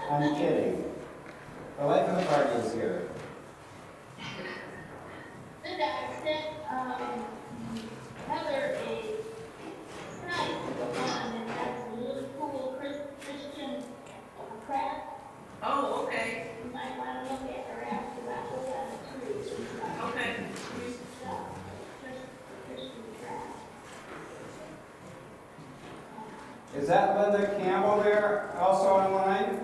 I'm kidding. The life of the party is here. Linda, I sent Heather a site and that's a really cool Christian craft. Oh, okay, You might want to look at her after that, look at it too. okay. Christian craft. Is that Linda Campbell there also online?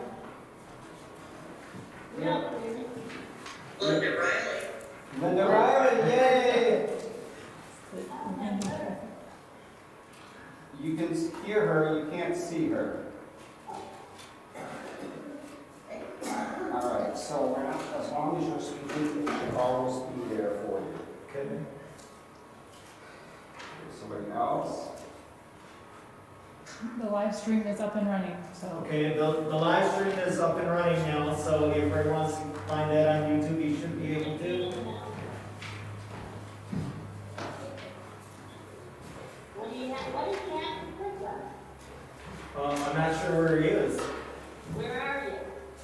Yeah. Linda Riley. Linda Riley, yay! You can hear her, you can't see her. All right, so we're not, as long as you're speaking, it should always be there for you. Okay? Somebody else? The live stream is up and running, so. Okay, the live stream is up and running now, so if everyone wants to find that on YouTube, you should be able to. What do you have to click on? I'm not sure where he is. Where are you?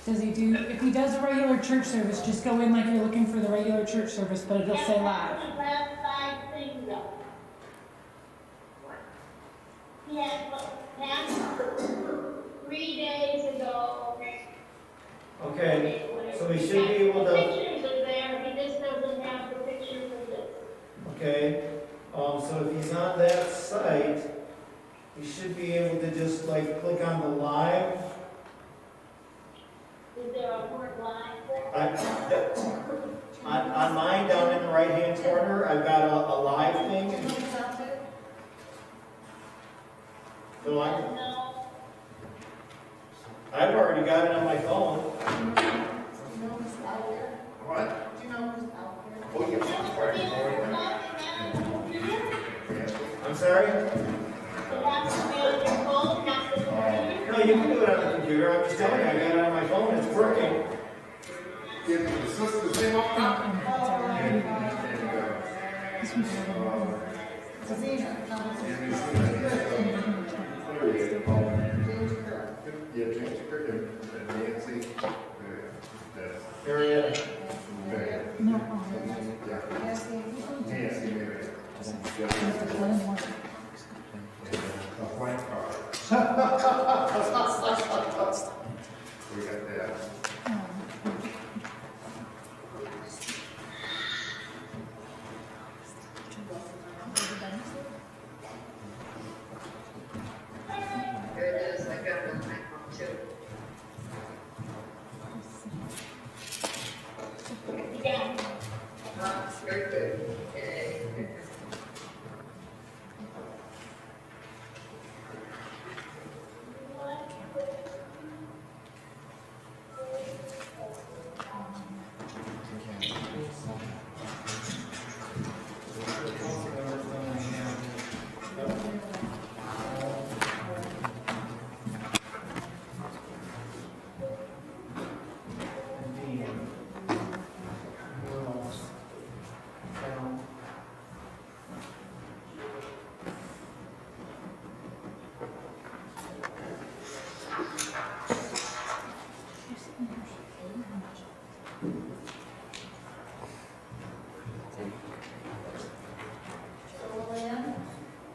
Does he do, if he does a regular church service, just go in like you're looking for the regular church service, but it'll say live. The last 5 things up. He had passed 3 days ago. Okay, so he should be able The to, pictures are there, he just doesn't have the pictures of this. okay, so if he's on that site, he should be able to just like click on the live. Is there a word line? On mine, down in the right-hand corner, I've got a live thing. So No. I've already got it on my phone. What? Do you know who's out there? Oh, yeah. I'm sorry? It has to be on your phone, not the computer. No, you can do it on the computer. I'm just telling you, I got it on my phone. It's working. Yeah, the system, the same up top. Yeah, James Kirk and Nancy. Area. No. Yeah. Nancy, maybe. A blank card. We got that. There it is, I got it on my phone too. Yeah. Very good. Yay.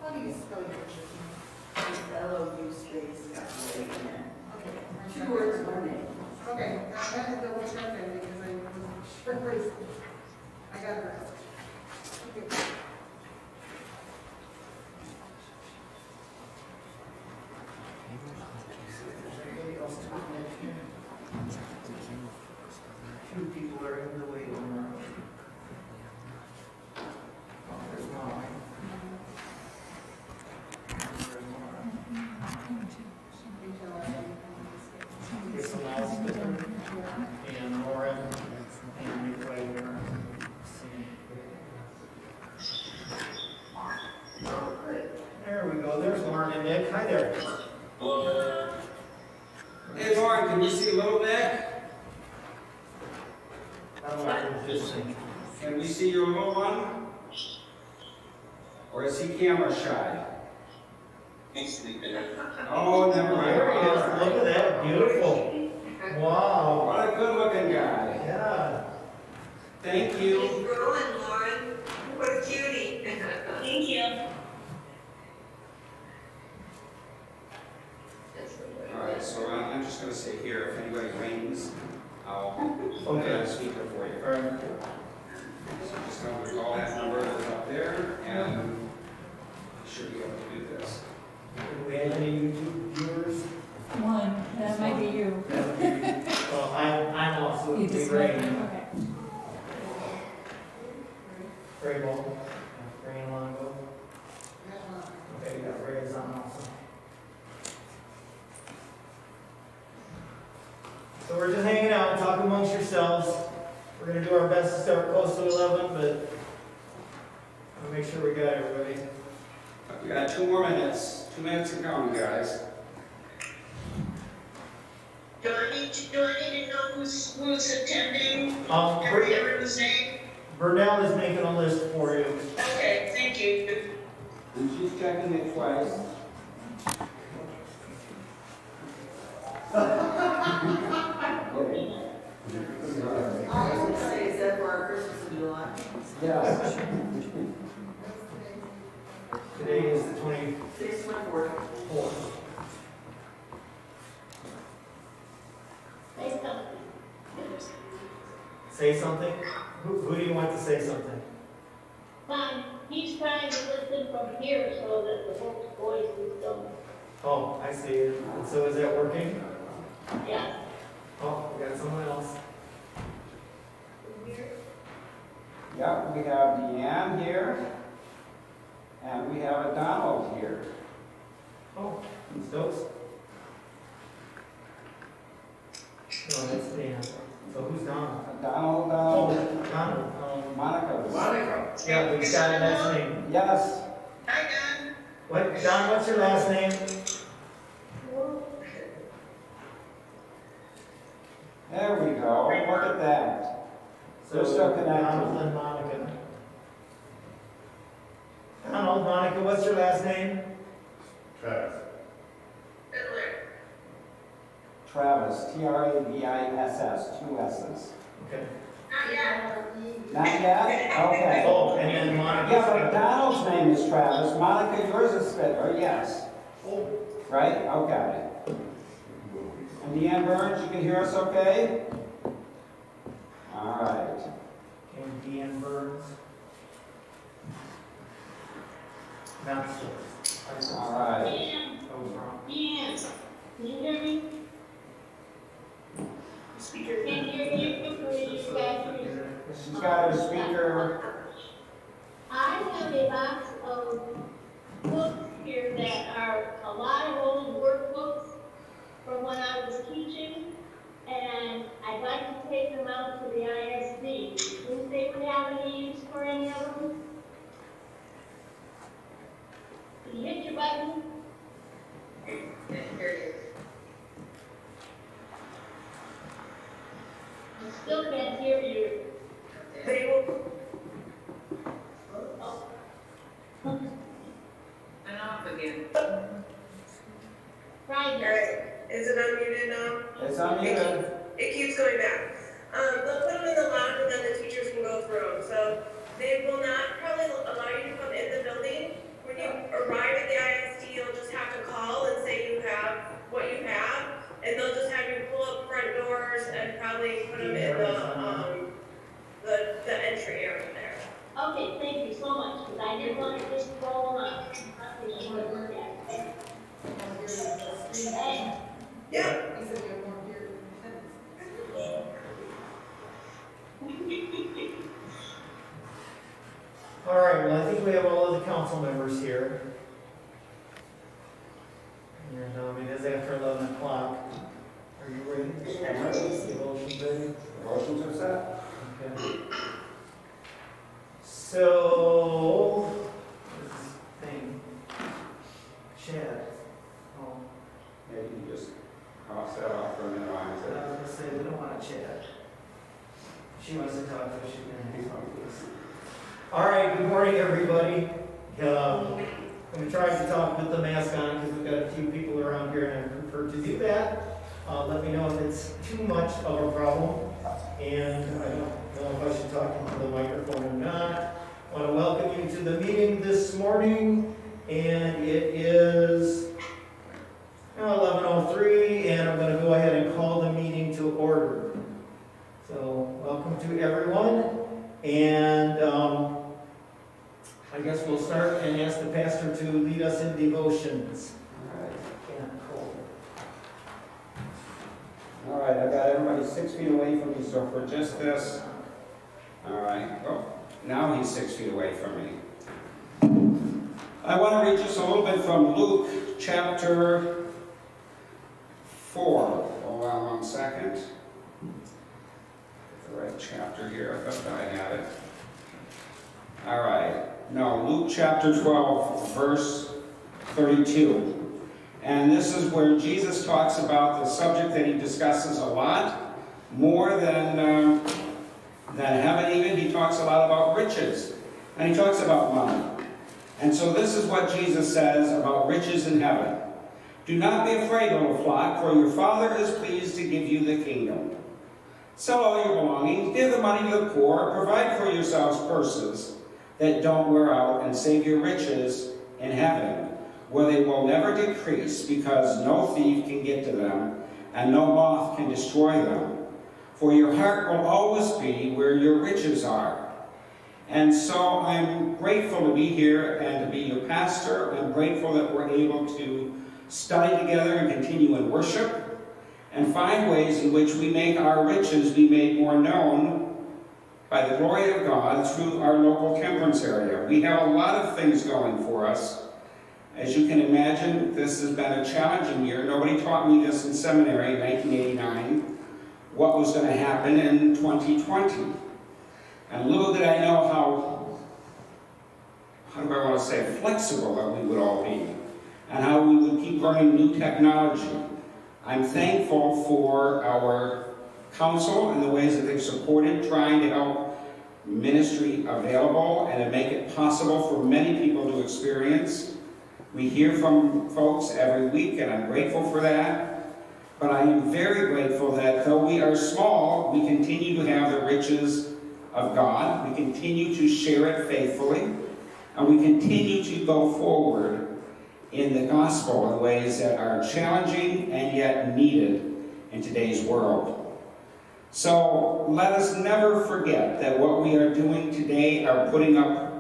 How do you spell your name? L-O-U space, two words, one name. Okay, I had to double check that because I wasn't sure. I got it right. Okay. Anybody else talking in here? Two people are in the waiting room. Oh, there's mine. Here's the last one. And Lauren and Nick Wagner. There we go. There's Lauren and Nick. Hi there. Hey Lauren, can you see little Nick? How do I do this thing? Can we see your little one? Or is he camera shy? He's sleeping. Oh, never mind. There he is. Look at that. Beautiful. Wow. What a good looking guy. Yeah. Thank you. Keep growing, Lauren. What a cutie. Thank you. All right, so I'm just gonna say here, if anybody rings, I'll put Okay. it on speaker for you. All right. So just tell them to call that number that's up there, and you should be able to do this. Do we have any YouTube viewers? One, that might be you. That would be, well, I'm also, You we just Ray. okay. Ray Ball. Ray and Longo. Okay, you got Ray is on also. So we're just hanging out, talk amongst yourselves. We're gonna do our best to start close to 11, but I'll make sure we got everybody. We got 2 more minutes. 2 minutes to go, guys. Do I need to know who's attending? Burnell Everyone's name? is making a list for you. Okay, thank you. And she's checking it twice. I would say, is that for our Christmas in July? Yes. Today is the 24th. 6/4. Say something. Say something? Who do you want to say something? Fine, he's trying to listen from here so that the whole voice is done. Oh, I see it. And so is that working? Yeah. Oh, we got someone else. Yep, we have Deanne here, and we have a Donald here. Oh, Stokes? No, that's Dan. So who's Donald? Donald, Oh, Donald. Monica. Monica. Yeah, we got a last name. Yes. Hi, Don. What, Don, what's your last name? There we go. Look at that. So They're still connected. Donald and Monica. Donald, Monica, what's your last name? Travis. Travis. Travis. 2 S's. Okay. Not yet. Not yet? Okay. Oh, and then Monica. Yeah, but Donald's name is Travis. Monica, yours is Spitler. Yes. Oh, Right? Okay. And Deanne Burns, you can hear us okay? All right. and Deanne Burns. Not Stokes. All right. Dan, I was wrong. Dan, can you hear me? Speaker. Can you hear you? Or you guys hear me? She's got her speaker. I have a box of books here that are a lot of old workbooks from when I was teaching, and I'd like to take them out to the ISD. Do you think they would have any use for any of them? Can you hit your button? Here it is. I still can't hear you. They will. Oh, And off again. right. Alright, is it unmuted now? It's unmuted. It keeps going back. They'll put them in the lounge and then the teachers can go through them. So they will not probably allow you to come in the building. When you arrive at the ISD, you'll just have to call and say you have what you have. And they'll just have you pull up front doors and probably put them in the entry area there. Okay, thank you so much, because I didn't want to just roll them up. Hey, Yeah. He said you have more here. All right, well, I think we have all of the council members here. And it is after 11 o'clock. Are you ready? I'm ready. Devotion's ready? Motions are set. Okay. So, this thing, Chad. Oh, Yeah, you can just cross that off for a minute. I was gonna say, we don't want to chat. She wants to talk, so she's gonna hang on to us. All right, good morning, everybody. We tried to talk with the mask on because we've got a few people around here and I prefer to do that. Let me know if it's too much of a problem. And I don't know if I should talk into the microphone or not. I want to welcome you to the meeting this morning. And it is 11:03, and I'm going to go ahead and call the meeting to order. So, welcome to everyone. And I guess we'll start and ask the pastor to lead us in devotions. All right, I've got everybody 6 feet away from me, so for just this. All right, well, now he's 6 feet away from me. I want to read just a little bit from Luke chapter 4. Hold on 1 second. Get the right chapter here. I thought I had it. All right. No, Luke chapter 12, verse 32. And this is where Jesus talks about the subject that he discusses a lot, more than heaven even. He talks a lot about riches, and he talks about money. And so this is what Jesus says about riches in heaven. Do not be afraid, little flock, for your Father is pleased to give you the kingdom. Sell all your belongings, give the money to the poor, provide for yourselves purses that don't wear out, and save your riches in heaven, where they will never decrease, because no thief can get to them, and no moth can destroy them. For your heart will always be where your riches are. And so I'm grateful to be here and to be your pastor. I'm grateful that we're able to study together and continue in worship, and find ways in which we make our riches be made more known by the glory of God through our local temperance area. We have a lot of things going for us. As you can imagine, this has been a challenging year. Nobody taught me this in seminary in 1989, what was going to happen in 2020. And little did I know how do I want to say, flexible that we would all be, and how we would keep learning new technology. I'm thankful for our council and the ways that they've supported trying to help ministry available and to make it possible for many people to experience. We hear from folks every week, and I'm grateful for that. But I am very grateful that though we are small, we continue to have the riches of God. We continue to share it faithfully, and we continue to go forward in the gospel in ways that are challenging and yet needed in today's world. So let us never forget that what we are doing today are putting up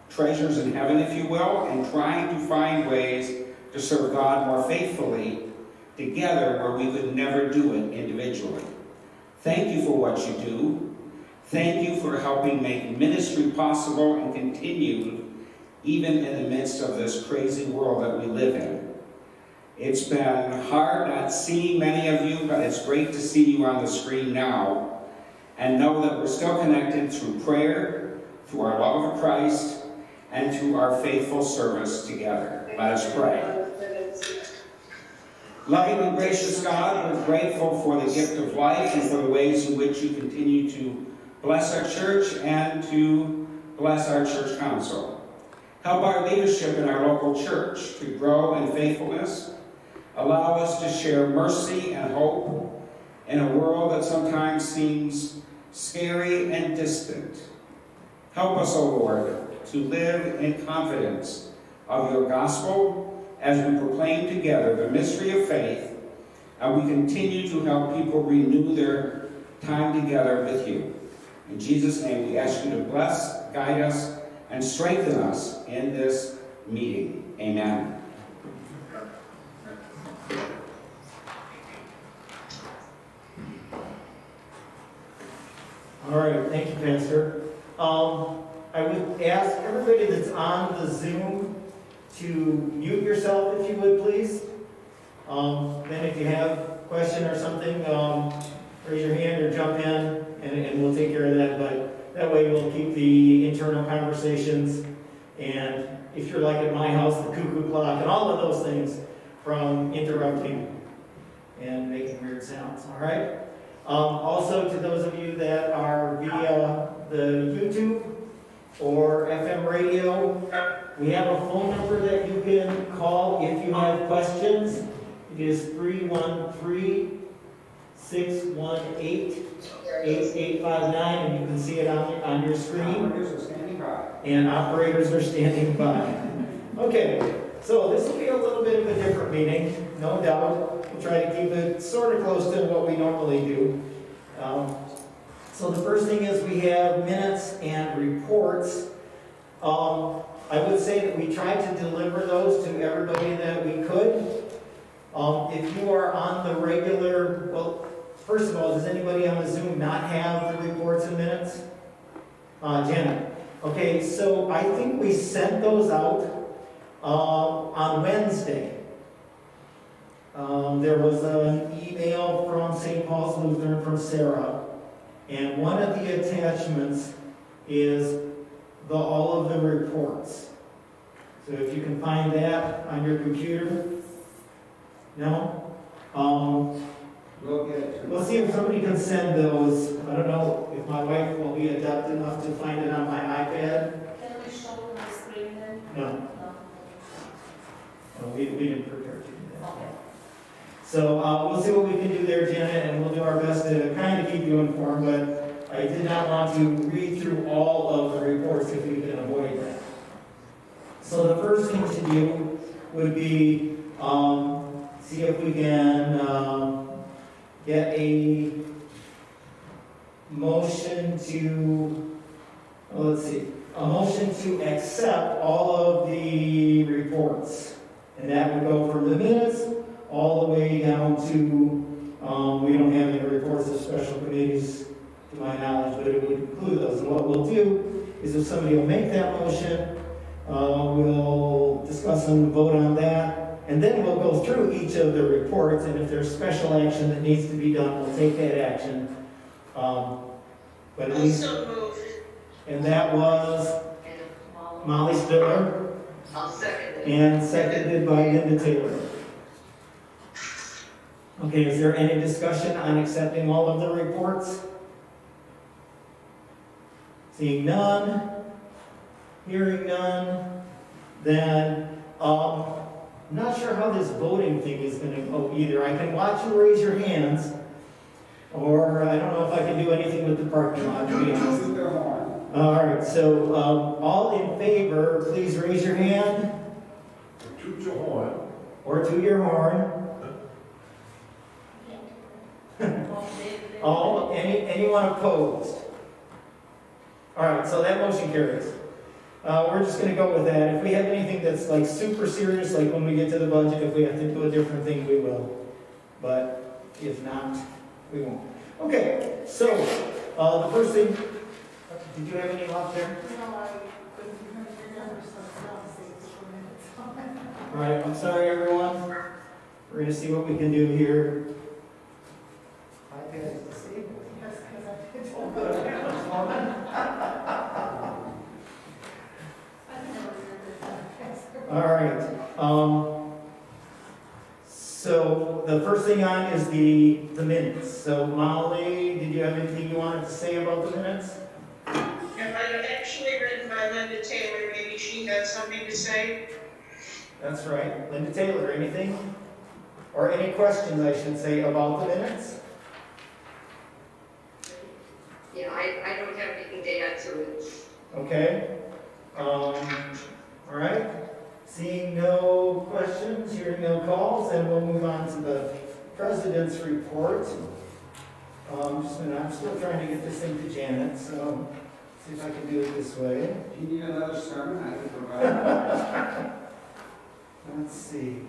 treasures in heaven, if you will, and trying to find ways to serve God more faithfully together where we could never do it individually. Thank you for what you do. Thank you for helping make ministry possible and continued even in the midst of this crazy world that we live in. It's been hard not seeing many of you, but it's great to see you on the screen now, and know that we're still connected through prayer, through our love of Christ, and through our faithful service together. Let us pray. Loving and gracious God, we're grateful for the gift of life and for the ways in which you continue to bless our church and to bless our church council. Help our leadership in our local church to grow in faithfulness. Allow us to share mercy and hope in a world that sometimes seems scary and distant. Help us, O Lord, to live in confidence of your gospel as we proclaim together the mystery of faith, and we continue to help people renew their time together with you. In Jesus' name, we ask you to bless, guide us, and strengthen us in this meeting. Amen. All right, thank you, Pastor. I would ask everybody that's on the Zoom to mute yourself, if you would, please. Then if you have a question or something, raise your hand or jump in, and we'll take care of that. But that way we'll keep the internal conversations, and if you're like at my house, the cuckoo clock, and all of those things from interrupting and making weird sounds, all right? Also, to those of you that are via the YouTube or FM radio, we have a phone number that you can call if you have questions. It is 313-888-8255. 618-8859, and you can see it on your screen. Operators are standing by. And operators are standing by. Okay, so this will be a little bit of a different meeting, no doubt. We'll try to keep it sort of close to what we normally do. So the first thing is we have minutes and reports. I would say that we tried to deliver those to everybody that we could. If you are on the regular, well, first of all, does anybody on the Zoom not have the reports and minutes? Janet. Okay, so I think we sent those out on Wednesday. There was an email from St. Paul's Lutheran from Sarah, and one of the attachments is all of the reports. So if you can find that on your computer. No? We'll get it to We'll see if somebody can send those. I don't know if my wife will be adept enough to find it on my iPad. Can we show them the screen then? No, No. we didn't prepare to do that. Okay. So we'll see what we can do there, Janet, and we'll do our best to kind of keep you informed, but I did not want to read through all of the reports if we can avoid that. So the first thing to do would be see if we can get a motion to, let's see, a motion to accept all of the reports. And that would go from the minutes all the way down to, we don't have any reports of special committees to my knowledge, but it would include those. And what we'll do is if somebody will make that motion, we'll discuss and vote on that. And then we'll go through each of the reports, and if there's special action that needs to be done, we'll take that action. But at least, Also moved. and that was And Molly Spiller, I'll second it. and seconded by Linda Taylor. Okay, is there any discussion on accepting all of the reports? Seeing none, hearing none, then, I'm not sure how this voting thing is gonna go either. I can watch you raise your hands, or I don't know if I can do anything with the parking lot, to be honest. Toot their horn. All right, so, all in favor, please raise your hand, Toot your horn. or to your horn. Anyone opposed? All right, so that motion carries. We're just gonna go with that. If we have anything that's like super serious, like when we get to the budget, if we have to do a different thing, we will. But if not, we won't. Okay, so, the first thing, did you have any left there? No, I couldn't remember something else for minutes. All right, I'm sorry, everyone. We're gonna see what we can do here. iPad is disabled. Yes, because I did. Oh, good. I never remembered that. All right, so the first thing on is the minutes. So Molly, did you have anything you wanted to say about the minutes? If I'd actually written by Linda Taylor, maybe she has something to say. That's right. Linda Taylor, anything? Or any questions, I should say, about the minutes? Yeah, I don't have anything to add to it. Okay. All right. Seeing no questions, hearing no calls, then we'll move on to the president's report. I'm still trying to get this thing to Janet, so see if I can do it this way. If you need another sermon, I can provide. Let's see.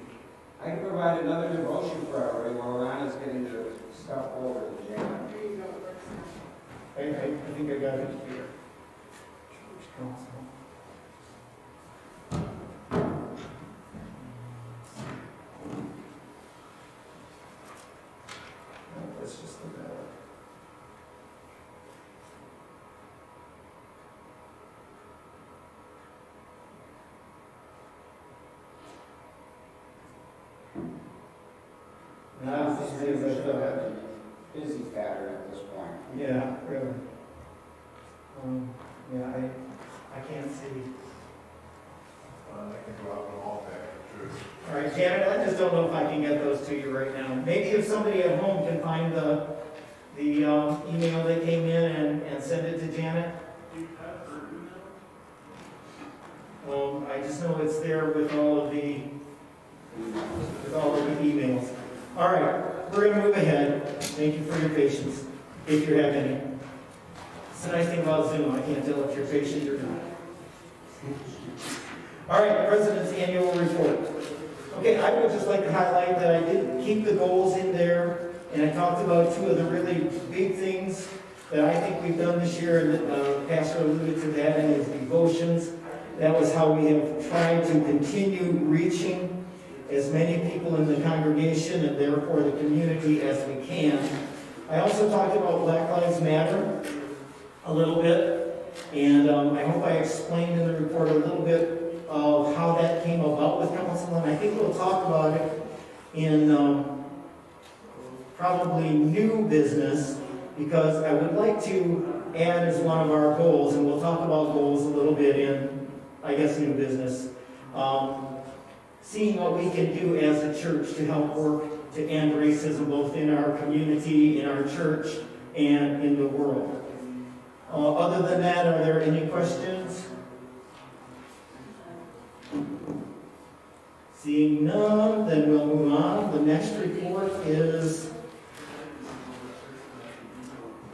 I can provide another devotion for everybody while Ron is getting the stuff over to Janet. I think I got it here. Let's just look that up. Now, this is a Busy pattern at this point. yeah, really. Yeah, I can't see. I can drop them off at the church. All right, Janet, I just don't know if I can get those to you right now. Maybe if somebody at home can find the email that came in and send it to Janet. I just know it's there with all of the emails. All right, we're gonna move ahead. Thank you for your patience, if you have any. It's a nice thing about Zoom, I can't tell if you're patient or not. All right, President's annual report. Okay, I would just like to highlight that I did keep the goals in there, and I talked about two of the really big things that I think we've done this year, and that Pastor alluded to that in his devotions. That was how we have tried to continue reaching as many people in the congregation and therefore the community as we can. I also talked about Black Lives Matter a little bit, and I hope I explained in the report a little bit of how that came about with council, and I think we'll talk about it in probably new business, because I would like to add as one of our goals, and we'll talk about goals a little bit in, I guess, new business, seeing what we can do as a church to help work to end racism both in our community, in our church, and in the world. Other than that, are there any questions? Seeing none, then we'll move on. The next report is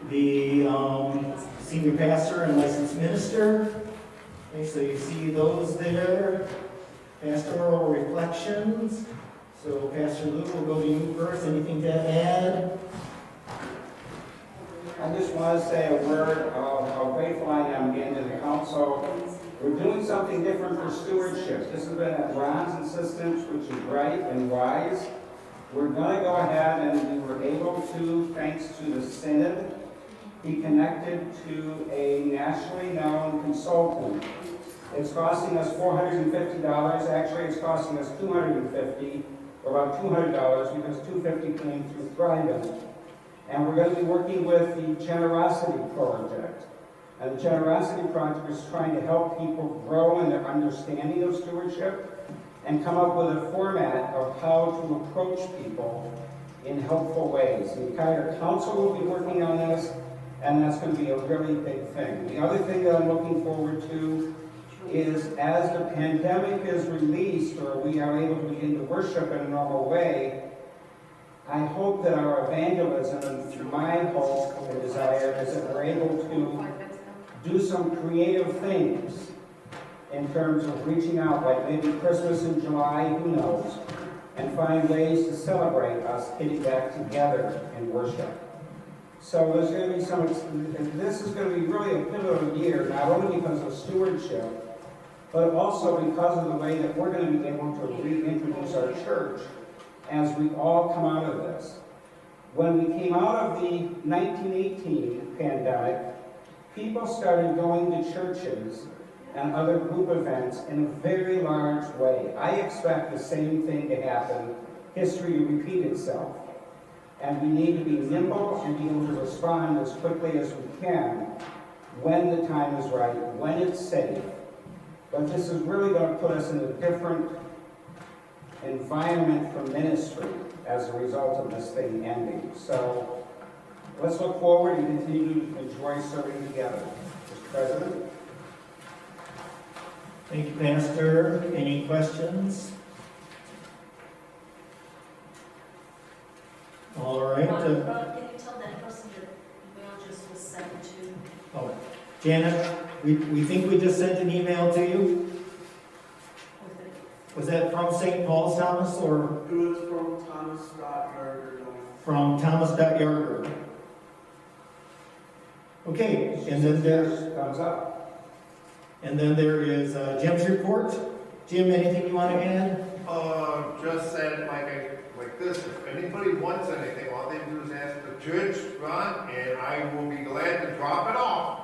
the senior pastor and licensed minister. Okay, so you see those there. Pastoral reflections. So Pastor Luke, will go to you first. Anything to add? I just want to say a word of how grateful I am again to the council. We're doing something different for stewardship. This has been at Ron's insistence, which is right and wise. We're going to go ahead, and we were able to, thanks to the Synod, be connected to a nationally known consultant. It's costing us $450. Actually, it's costing us $250, or about $200, because $250 came through Thrive. And we're going to be working with the Generosity Project. And the Generosity Project is trying to help people grow in their understanding of stewardship and come up with a format of how to approach people in helpful ways. The entire council will be working on this, and that's going to be a really big thing. The other thing that I'm looking forward to is, as the pandemic is released, or we are able to begin to worship in a normal way, I hope that our evangelism, and my hope and desire, is that we're able to do some creative things in terms of reaching out, like maybe Christmas in July, who knows, and find ways to celebrate us getting back together in worship. So there's going to be some, this is going to be really a pivotal year, not only because of stewardship, but also because of the way that we're going to be able to reintroduce our church as we all come out of this. When we came out of the 1918 pandemic, people started going to churches and other group events in a very large way. I expect the same thing to happen, history to repeat itself. And we need to be nimble and be able to respond as quickly as we can when the time is right, when it's safe. But this is really going to put us in a different environment for ministry as a result of this thing ending. So let's look forward and continue to enjoy serving together. Mr. President? Thank you, Pastor. Any questions? All right. Can you tell that person that email just was sent to? Oh, Janet, we think we just sent an email to you. Was that from St. Paul's, Thomas, or? It was from Thomas.Yarger. From Thomas.Yarger. Okay, and then there's, thumbs up. And then there is Jim's report. Jim, anything you want to add? Just said like this, if anybody wants anything, all they do is ask the church, Ron, and I will be glad to drop it off.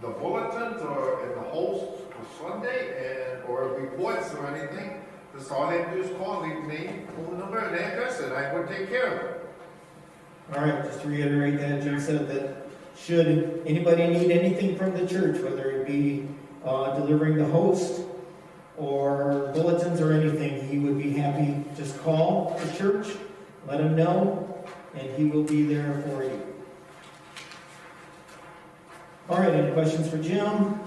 The bulletins or in the host for Sunday, or reports or anything. Just all they do is call, leave name, phone number, and address, and I would take care of it. All right, just to reiterate that, Jim said that should anybody need anything from the church, whether it be delivering the host, or bulletins or anything, he would be happy. Just call the church, let him know, and he will be there for you. All right, any questions for Jim?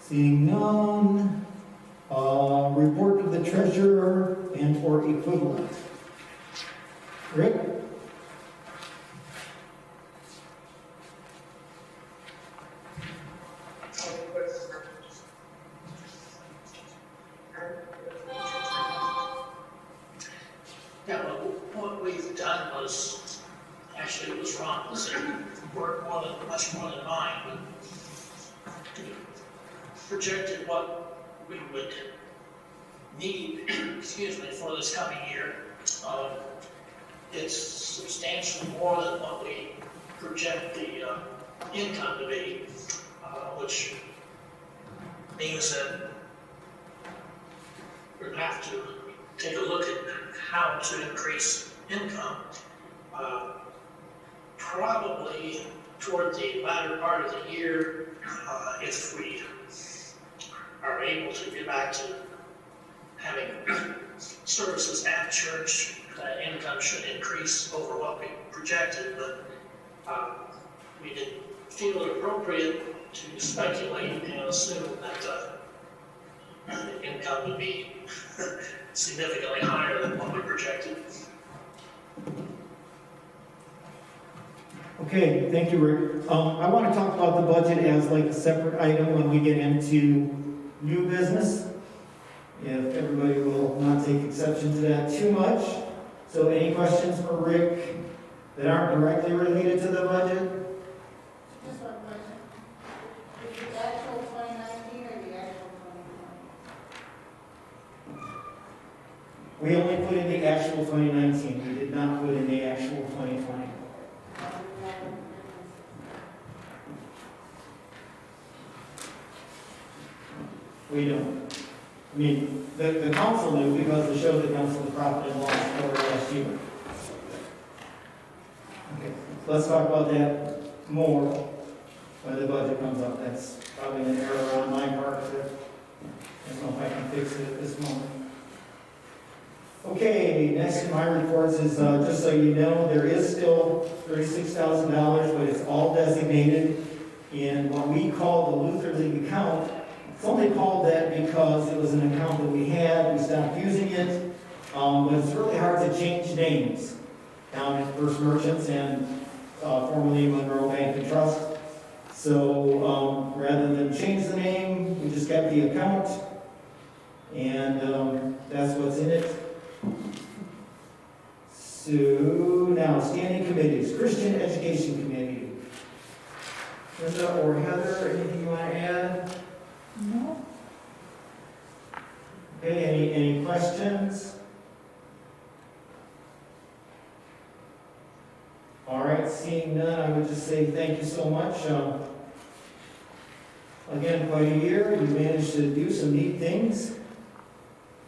Seeing none. Report of the treasurer and or equivalent. Rick? Yeah, well, what we've done was, actually it was wrong, was it worked much more than mine, but we projected what we would need, excuse me, for this coming year. It's substantially more than what we project the income to be, which means that we're going to have to take a look at how to increase income. Probably toward the latter part of the year, if we are able to get back to having services at church, income should increase over what we projected, but we didn't feel it appropriate to speculate and assume that income would be significantly higher than what we projected. Okay, thank you, Rick. I want to talk about the budget as like a separate item when we get into new business. If everybody will not take exception to that too much. So any questions for Rick that aren't directly related to the budget? Just one question. Is it the actual 2019 or the actual 2020? We only put in the actual 2019. We did not put in the actual 2020. We don't. I mean, the council knew because it showed the council the profit and loss for last year. Okay, let's talk about that more when the budget comes up. That's probably an error on my part. I don't know if I can fix it at this moment. Okay, next in my reports is, just so you know, there is still $36,000, but it's all designated in what we call the Luther League account. It's only called that because it was an account that we had, we stopped using it, but it's really hard to change names down at First Merchants and formerly Monroe Bank and Trust. So rather than change the name, we just kept the account, and that's what's in it. So now, standing committees, Christian Education Committee. Linda or Heather, anything you want to add? No? Okay, any questions? All right, seeing none, I would just say thank you so much. Again, quite a year. You managed to do some neat things.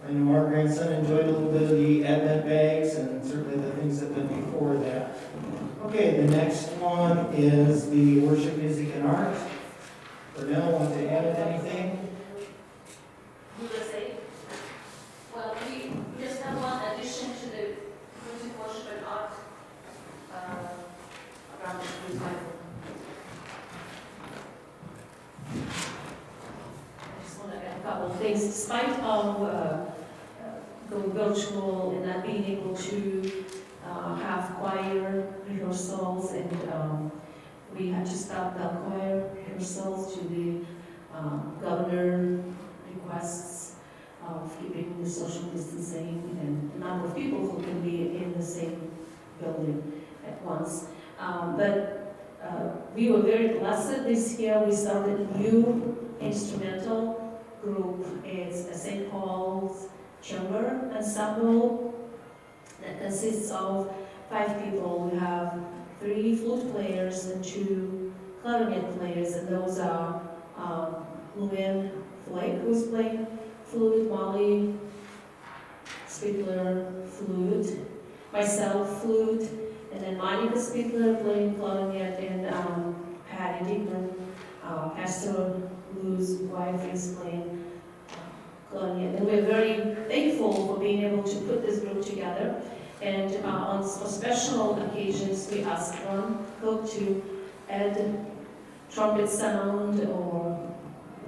I know our grandson enjoyed a little bit of the Advent bags and certainly the things that went before that. Okay, the next one is the worship, music, and art. Pernell, want to add anything? USA. Well, we just have one addition to the music, worship, and art around the school time. I just want to add a couple of things. Despite of going virtual and not being able to have choir rehearsals, and we had to stop the choir rehearsals to the governor requests of keeping the social distancing and the number of people who can be in the same building at once. But we were very blessed this year. We started a new instrumental group. It's a St. Paul's Chamber Ensemble that consists of 5 people. We have 3 flute players and 2 clarinet players, and those are Luann Flake, who's playing flute, Molly Spiegler, flute, myself, flute, and then Monica Spiegler playing clarinet, and Patty Dickman, Pastor Lou's wife is playing clarinet. And we're very thankful for being able to put this group together. And on special occasions, we ask one cook to add trumpet sound, or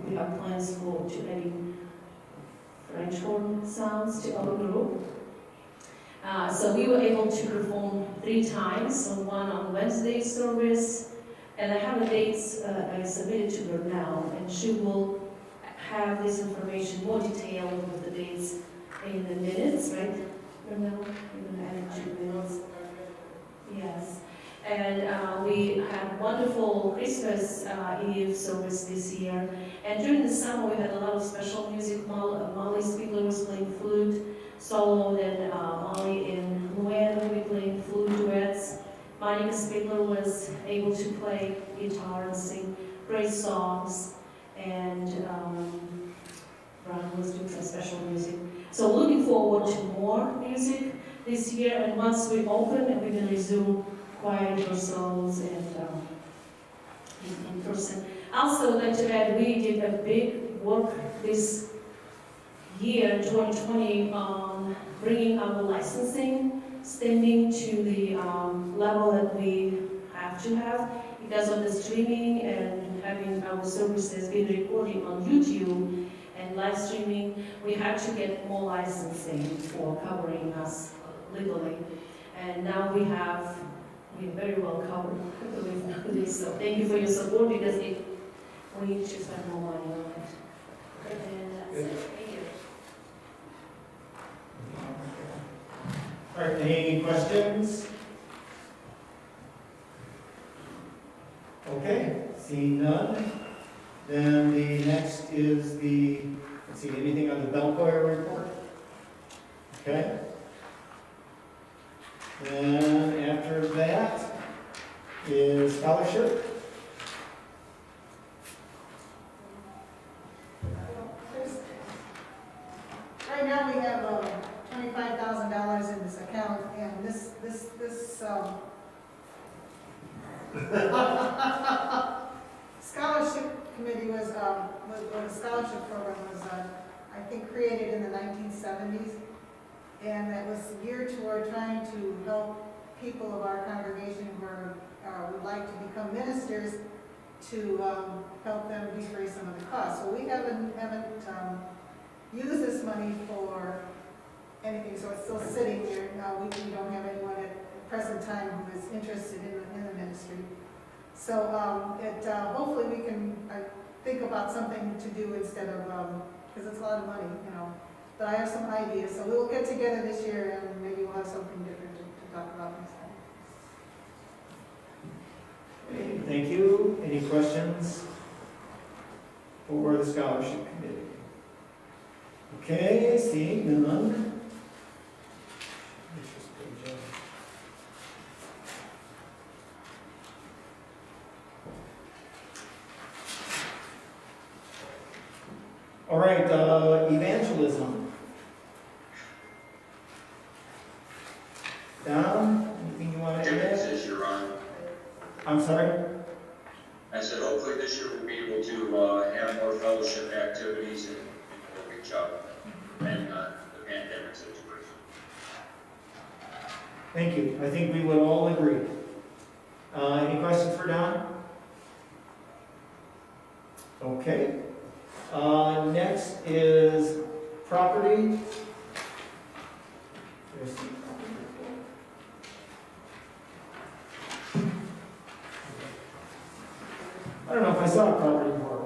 we have plans to adding French horn sounds to our group. So we were able to perform 3 times, one on Wednesday service, and I have the dates I submitted to her now, and she will have this information more detailed with the dates in the minutes, right? Remember, you're gonna add it to the minutes. Yes. And we had wonderful Christmas Eve service this year. And during the summer, we had a lot of special music. Molly Spiegler was playing flute solo, then Molly and Luann will be playing flute duets. Monica Spiegler was able to play guitar and sing great songs. And Ron was doing some special music. So looking forward to more music this year. And once we open, we're going to resume choir rehearsals and in person. Also, I'd like to add, we did a big work this year, 2020, on bringing our licensing standing to the level that we have to have because of the streaming and having our services being recorded on YouTube and live streaming. We had to get more licensing for covering us legally, and now we're very well covered, I believe, nowadays. So thank you for your support because we need to spend more money on it. And that's it. Thank you. All right, any questions? Okay, seeing none. Then the next is let's see, anything on the bell choir report? Okay. Then after that is scholarship. Right now, we have $25,000 in this account, and this scholarship committee was, or the scholarship program was, I think, created in the 1970s, and that was geared toward trying to help people of our congregation who would like to become ministers to help them defray some of the costs. So we haven't used this money for anything, so it's still sitting there. We don't have anyone at the present time who is interested in the ministry. So hopefully we can think about something to do instead of, because it's a lot of money, you know. But I have some ideas, so we'll get together this year and maybe we'll have something different to talk about next time. Okay, thank you. Any questions for the scholarship committee? Okay, seeing none. All right, evangelism. Don, anything you want to add? This year on. I'm sorry? I said, hopefully this year we'll be able to have more fellowship activities and we'll reach out and the pandemic situation. Thank you. I think we would all agree. Any questions for Don? Okay. Next is property. I don't know if I saw a property report.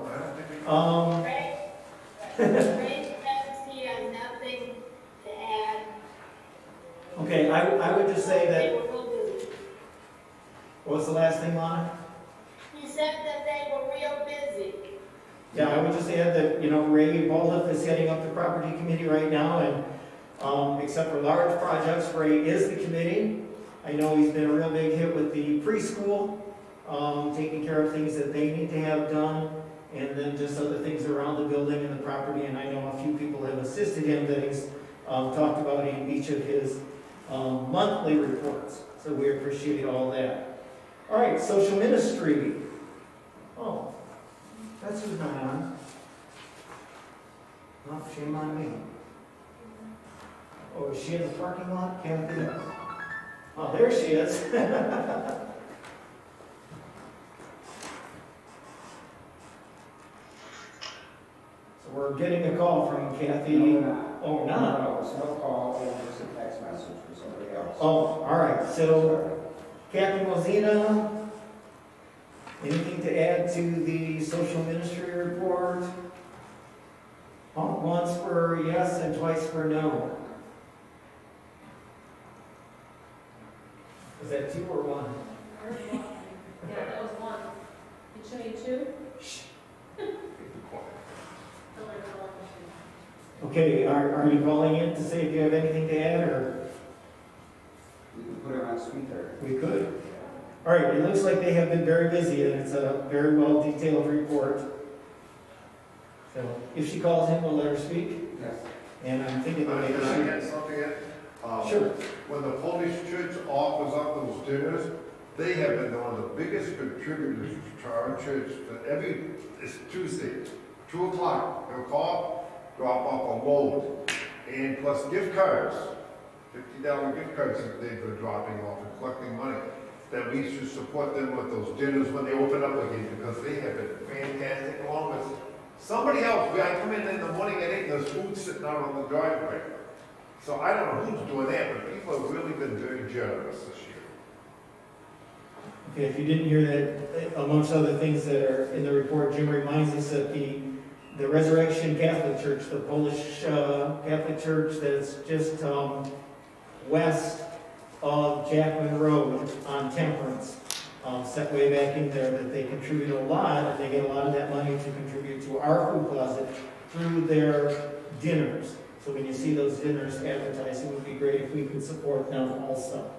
Ray says he has nothing to add. Okay, I would just say They that, were real busy. what's the last thing, Lana? He said that they were real busy. Yeah, I would just add that, Ray Baldoff is heading up the property committee right now, and except for large projects, Ray is the committee. I know he's been a real big hit with the preschool, taking care of things that they need to have done, and then just other things around the building and the property, and I know a few people have assisted him that he's talked about in each of his monthly reports, so we appreciate all that. All right, social ministry. Oh, That's who's not on. Oh, shame on me. Oh, is she in the parking lot, Kathy? Oh, there she is. So we're getting a call from Kathy. Oh, not? No, it's no call, it was a text message for somebody else. Oh, all right, so Kathy Mozina, anything to add to the social ministry report? Once for yes and twice for no. Was that 2 or 1? Yeah, that was one. Did you need two? Okay, are you calling in to say if you have anything to add, or? We can put her on speaker. We could. All right, it looks like they have been very busy, and it's a very well detailed report. So if she calls in, we'll let her speak. Yes. And I'm thinking that Can I maybe get something in? Sure. When the Polish church offers up those dinners, they have been one of the biggest contributors to our church. It's Tuesday, 2 o'clock, they'll call, drop off a load, and plus gift cards, $50 gift cards that they've been dropping off and collecting money. That we should support them with those dinners when they open up again, because they have been fantastic along with somebody else. I come in the morning and there's food sitting out on the driveway. So I don't know who's doing that, but people have really been very generous this year. Okay, if you didn't hear that, amongst other things that are in the report, Jim reminds us that the Resurrection Catholic Church, the Polish Catholic Church that's just west of Jackman Road on Temperance, set way back in there, that they contribute a lot, and they get a lot of that money to contribute to our food closet through their dinners. So when you see those dinners advertised, it would be great if we could support them also.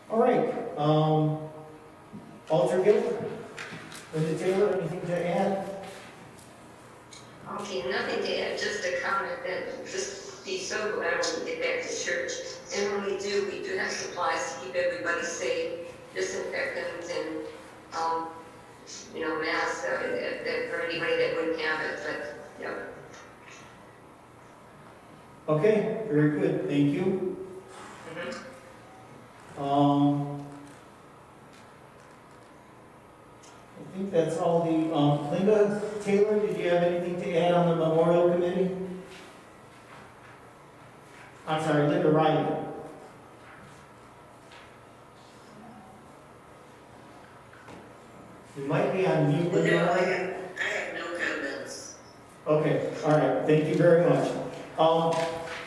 All right, Alter Gill, Linda Taylor, anything to add? Okay, nothing to add, just a comment that just be so glad when we get back to church. And when we do have supplies to keep everybody safe, disinfectants and, masks for anybody that wouldn't have it, but, yeah. Okay, very good, thank you. I think that's all the, Linda Taylor, did you have anything to add on the Memorial Committee? I'm sorry, Linda Riley. You might be on mute, Linda Riley. I have no comments. Okay, all right, thank you very much. All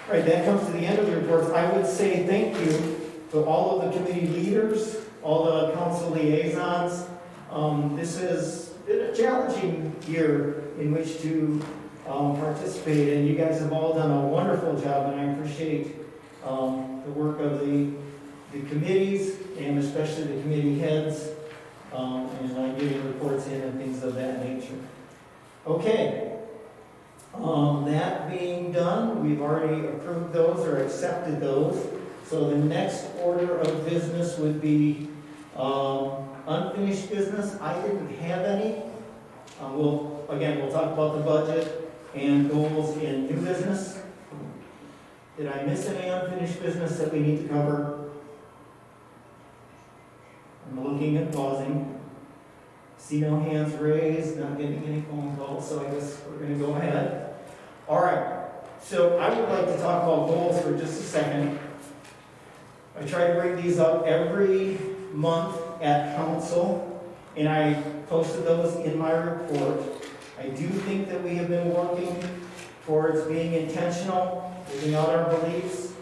right, that comes to the end of the reports. I would say thank you to all of the committee leaders, all the council liaisons. This has been a challenging year in which to participate, and you guys have all done a wonderful job, and I appreciate the work of the committees, and especially the committee heads, and getting reports in and things of that nature. Okay. That being done, we've already approved those or accepted those. So the next order of business would be unfinished business. I didn't have any. We'll talk about the budget and goals in new business. Did I miss any unfinished business that we need to cover? I'm looking at pausing. See no hands raised, not getting any phone calls, so I guess we're going to go ahead. All right, so I would like to talk about goals for just a second. I try to bring these up every month at council, and I posted those in my report. I do think that we have been working towards being intentional, living out our beliefs.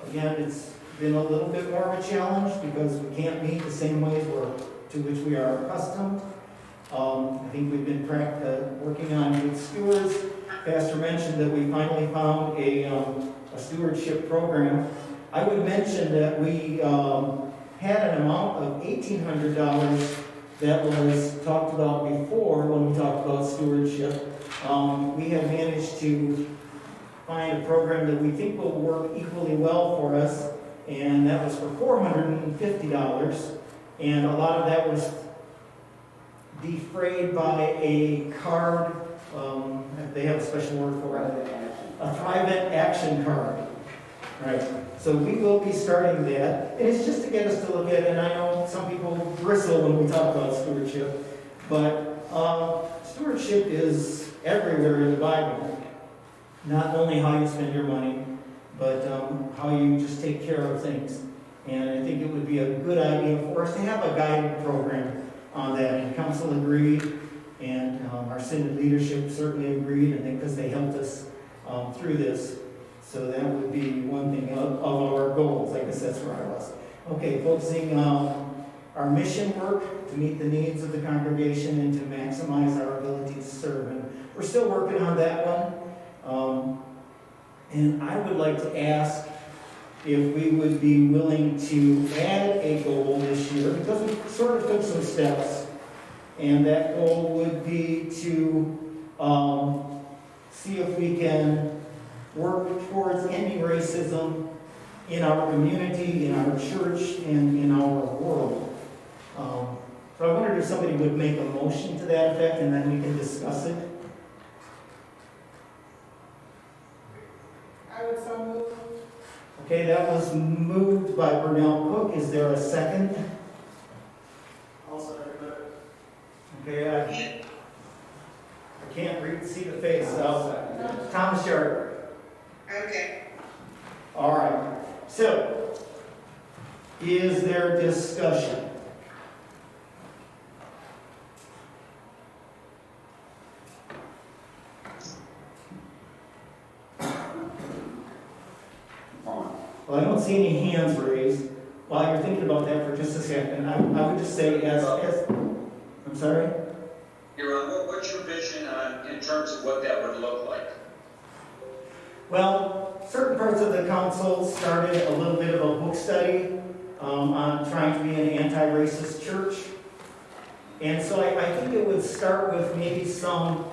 Again, it's been a little bit more of a challenge because we can't meet the same ways to which we are accustomed. I think we've been working on good stewards. Pastor mentioned that we finally found a stewardship program. I would mention that we had an amount of $1,800 that was talked about before when we talked about stewardship. We have managed to find a program that we think will work equally well for us, and that was for $450. And a lot of that was defrayed by a card, they have a special word for it, a private action card. Right, so we will be starting that, and it's just to get us to look at it, and I know some people bristle when we talk about stewardship, but stewardship is everywhere in the Bible. Not only how you spend your money, but how you just take care of things. And I think it would be a good idea for us to have a guided program on that, and council agreed, and our synod leadership certainly agreed, and because they helped us through this. So that would be one thing of our goals. I guess that's where I was. Okay, focusing on our mission work to meet the needs of the congregation and to maximize our ability to serve. And we're still working on that one. And I would like to ask if we would be willing to add a goal this year, because we sort of took some steps. And that goal would be to see if we can work towards ending racism in our community, in our church, and in our world. So I wondered if somebody would make a motion to that effect, and then we can discuss it. I would so move. Okay, that was moved by Burnell Cook. Is there a second? I'll second that. Okay, I can't see the face. Thomas Sharp. Okay. All right. So, is there discussion? Well, I don't see any hands raised. While you're thinking about that for just a second, I would just say as I'm sorry? Yaron, what's your vision in terms of what that would look like? Well, certain parts of the council started a little bit of a book study on trying to be an anti-racist church. And so I think it would start with maybe some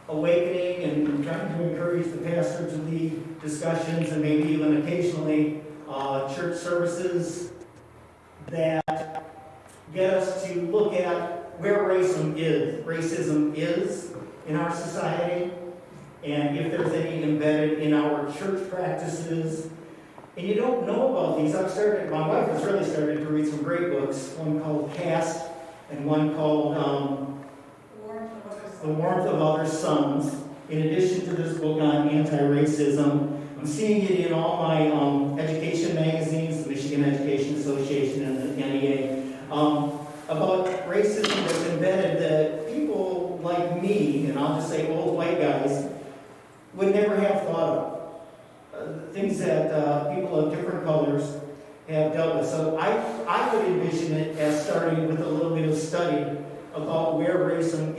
awakening and trying to encourage the pastor to lead discussions and maybe even occasionally church services that get us to look at where racism is in our society, and if there's any embedded in our church practices. And you don't know about these. My wife has really started to read some great books, one called Caste and one called The Warmth of Other Suns, in addition to this book on anti-racism. I'm seeing it in all my education magazines, the Michigan Education Association and the NEA, about racism that's embedded that people like me, and I'll just say old white guys, would never have thought of. Things that people of different colors have dealt with. So I would envision it as starting with a little bit of study about where racism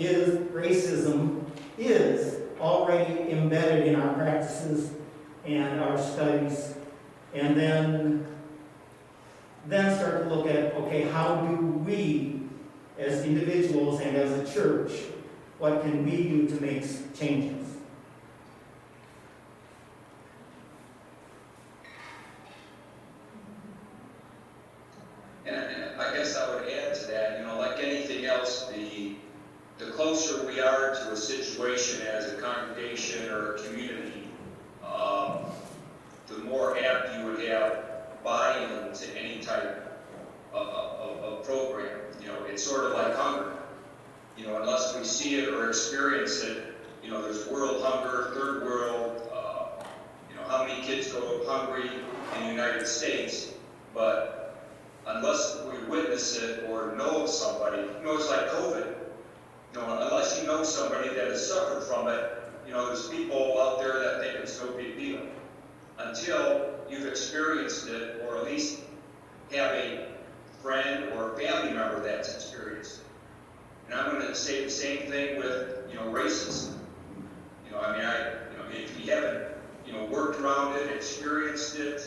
is already embedded in our practices and our studies. And then start to look at, okay, how do we as individuals and as a church, what can we do to make changes? And I guess I would add to that, like anything else, the closer we are to a situation as a congregation or a community, the more apt you would have buy-in to any type of program. It's sort of like hunger. Unless we see it or experience it, there's world hunger, third world, how many kids go hungry in the United States, but unless we witness it or know somebody, it's like COVID. Unless you know somebody that has suffered from it, there's people out there that think it's no big deal. Until you've experienced it, or at least have a friend or a family member that's experienced it. And I'm going to say the same thing with, racism. If you haven't, worked around it, experienced it,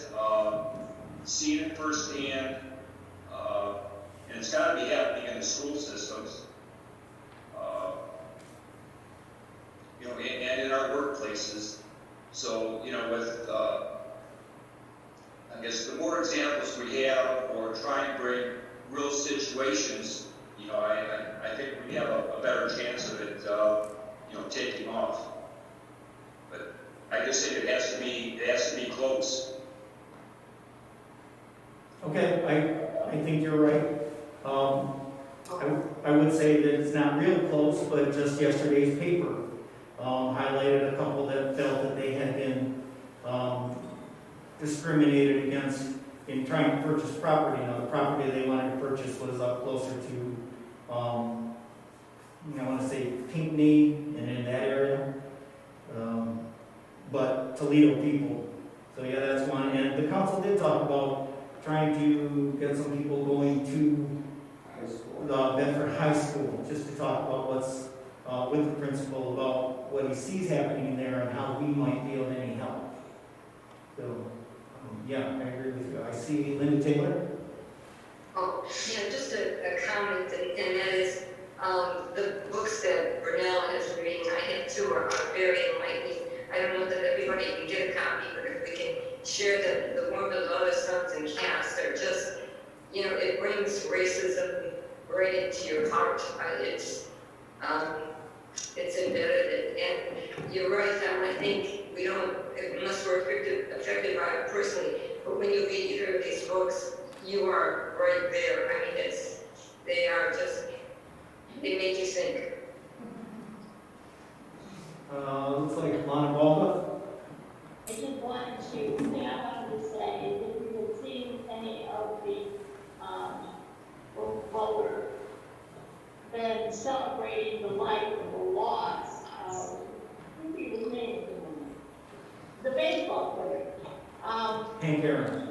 seen it firsthand, and it's got to be happening in the school systems, and in our workplaces. So, with, I guess the more examples we have, or try and bring real situations, you know, I think we have a better chance of it, you know, taking off. But I just think it has to be close. Okay, I think you're right. I would say that it's not real close, but just yesterday's paper highlighted a couple that felt that they had been discriminated against in trying to purchase property. Now, the property they wanted to purchase was up closer to, I want to say Pinckney and in that area, but Toledo people. So yeah, that's one. And the council did talk about trying to get some people going to the Bedford High School, just to talk about what's with the principal about what he sees happening there and how we might be of any help. So, yeah, I agree with you. I see Linda Taylor. Oh, yeah, just a comment, and that is, the books that Brunel has been reading, I have two, are very enlightening. I don't know that everybody can get a copy, but if we can share the warmth of other sons and cast, are just, you know, it brings racism right into your heart. It's embedded, and you're right, Tom. I think we don't, unless we're affected by it personally, but when you read either of these books, you are right there. I mean, they make you think. Looks like Lana Balda. I just wanted to, the thing I wanted to say is if we had seen any of the, what were been celebrating the life of the loss of, who be his name? The baseball player. Hank Aaron.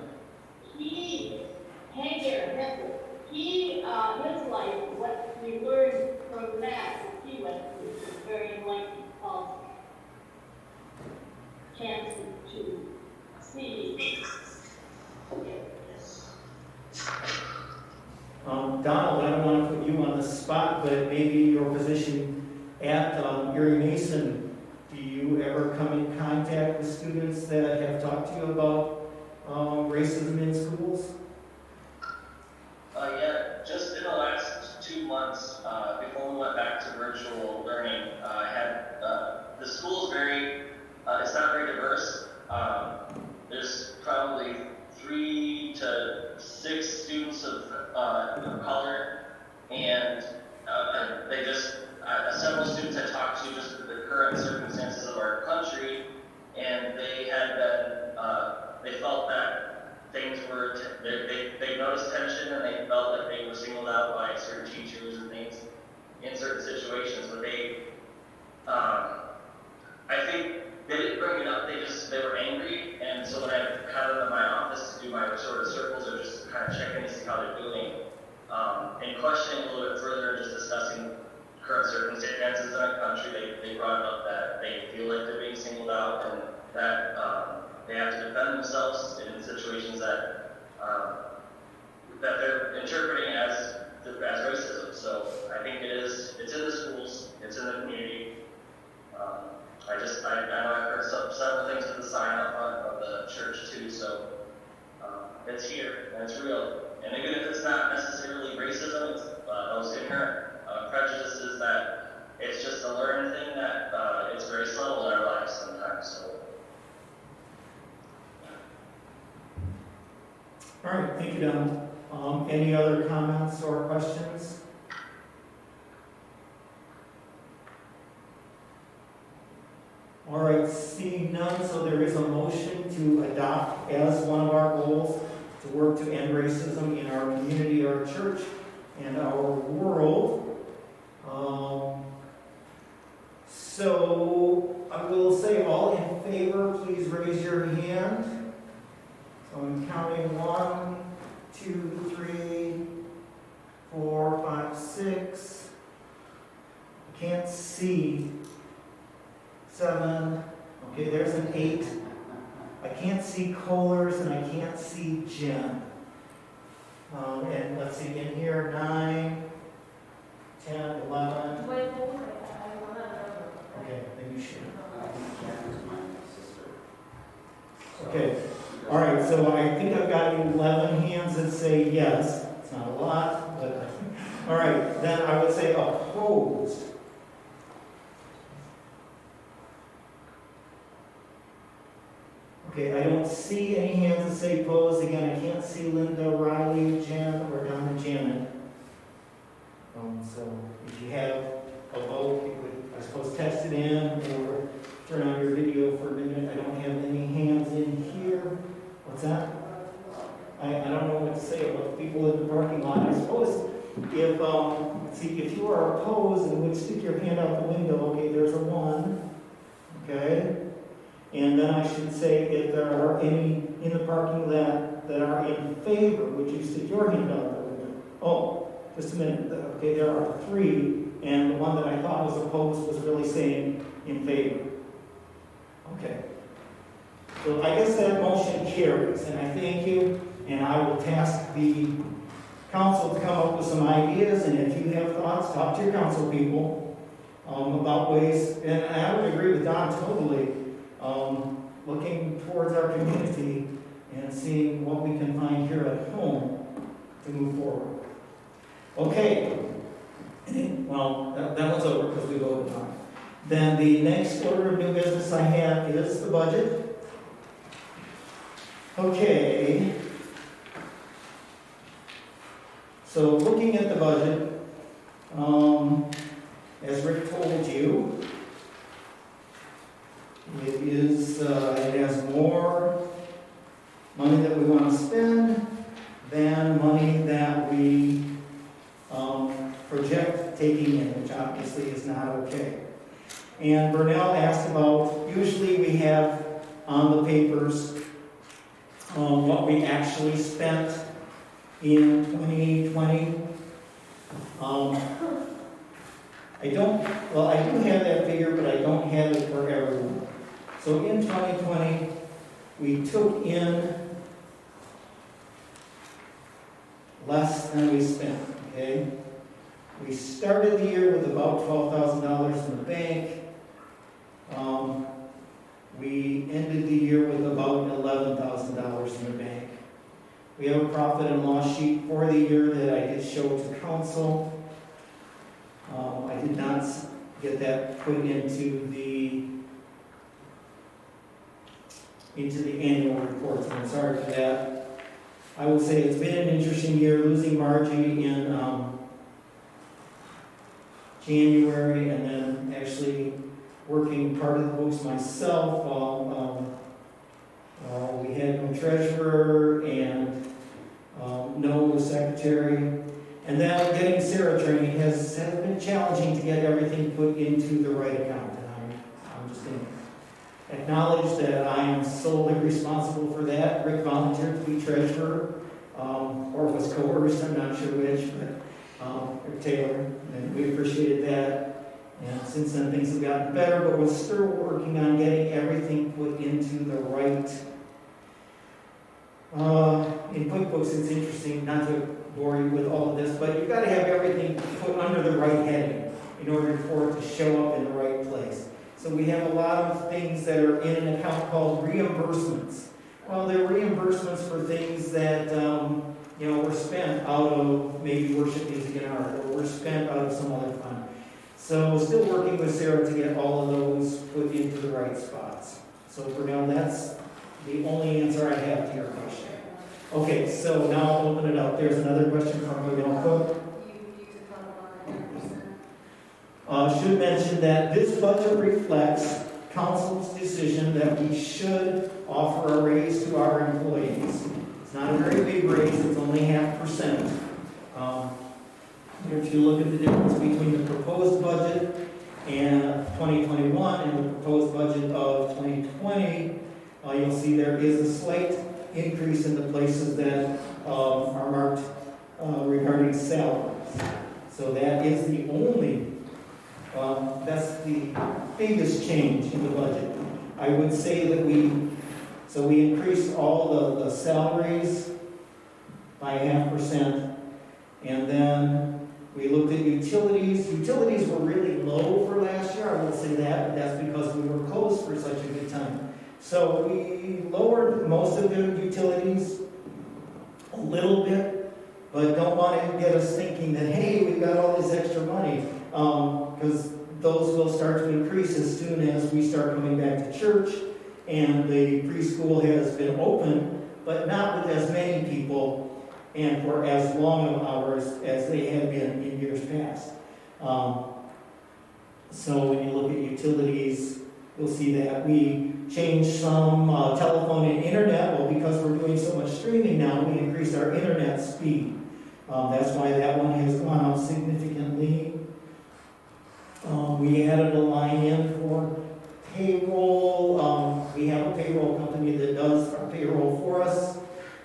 Hank Aaron, that's it. His life, what we learned from that, he went through, was very enlightening also. Chance to see. Donald, I don't want to put you on the spot, but maybe your position at Erie Mason, do you ever come in contact with students that have talked to you about racism in schools? Yeah, just in the last 2 months, before we went back to virtual learning, I had, the school is very, it's not very diverse. There's probably 3 to 6 students of color, and they just, several students I talked to just the current circumstances of our country, and they had been, they felt that things were, they noticed tension, and they felt like they were singled out by certain teachers and things in certain situations, but I think they didn't bring it up, they were angry, and so when I had them in my office to do my sort of circles or just to kind of check in to see how they're doing, and questioning a little bit further, just discussing current circumstances in our country, they brought up that they feel like they're being singled out, and that they have to defend themselves in situations that they're interpreting as racism. So I think it's in the schools, it's in the community. I know I've heard several things with the sign up front of the church too, so it's here, and it's real. And even if it's not necessarily racism, it's those inherent prejudices that it's just a learned thing that it's very subtle in our lives sometimes. So. All right, thank you, Donald. Any other comments or questions? All right, seeing none, so there is a motion to adopt as one of our goals to work to end racism in our community, our church, and our world. So I will say all in favor, please raise your hand. So I'm counting 1, 2, 3, 4, 5, 6. I can't see. 7. Okay, there's an 8. I can't see Kohlers and I can't see Jen. And let's see, in here, 9, 10, 11. Okay, then you should. Okay, all right, so I think I've got 11 hands that say yes. It's not a lot, but All right, then I would say opposed. Okay, I don't see any hands that say opposed. Again, I can't see Linda, Riley, Jen, or Donna, Janet. So if you have a vote, you could, I suppose, text it in or turn on your video for a minute. I don't have any hands in here. What's that? I don't know what to say about the people in the parking lot. I suppose if you are opposed and would stick your hand out the window, okay, there's a 1. Okay? And then I should say if there are any in the parking lot that are in favor, would you stick your hand out the window? Oh, just a minute. Okay, there are 3, and the one that I thought was opposed was really saying in favor. Okay. So I guess that motion carries, and I thank you, and I will task the council to come up with some ideas, and if you have thoughts, talk to your council people about ways, and I would agree with Don totally, looking towards our community and seeing what we can find here at home to move forward. Okay. Well, that one's over because we voted on it. Then the next order of new business I have is the budget. Okay. So looking at the budget, as Rick told you, it has more money that we want to spend than money that we project taking in, which obviously is not okay. And Burnell asked about, usually we have on the papers what we actually spent in 2020. I do have that figure, but I don't have it for everyone. So in 2020, we took in less than we spent, okay? We started the year with about $12,000 in the bank. We ended the year with about $11,000 in the bank. We have a profit and loss sheet for the year that I did show to council. I did not get that put into the annual report, so I'm sorry for that. I would say it's been an interesting year, losing Margie in January, and then actually working part of the books myself while we had no treasurer and no secretary. And then getting Sarah training has been challenging to get everything put into the right account. And I'm just going to acknowledge that I am solely responsible for that. Rick volunteered to be treasurer, or was coerced, I'm not sure which, but Rick Taylor, and we appreciated that. And since then things have gotten better, but we're still working on getting everything put into the right. In QuickBooks, it's interesting, not to bore you with all of this, but you've got to have everything put under the right heading in order for it to show up in the right place. So we have a lot of things that are in an account called reimbursements. Well, they're reimbursements for things that were spent out of maybe worship, music, and art, or were spent out of some other fund. So still working with Sarah to get all of those put into the right spots. So for now, that's the only answer I have to your question. Okay, so now I'll open it up. There's another question from Miguel Cook. Should mention that this budget reflects council's decision that we should offer a raise to our employees. It's not a very big raise, it's only 0.5%. If you look at the difference between the proposed budget and 2021 and the proposed budget of 2020, you'll see there is a slight increase in the places that are marked regarding salaries. So that is the only, that's the biggest change in the budget. I would say that we increased all the salaries by 0.5%, and then we looked at utilities. Utilities were really low for last year, I will say that, but that's because we were closed for such a good time. So we lowered most of the utilities a little bit. but don't want to get us thinking that, hey, we've got all this extra money, because those will start to increase as soon as we start coming back to church, and the preschool has been open, but not with as many people and for as long of hours as they had been in years past. So when you look at utilities, you'll see that we changed some telephone and internet. Well, because we're doing so much streaming now, we increased our internet speed. That's why that one has gone up significantly. We added a line in for payroll. We have a payroll company that does our payroll for us.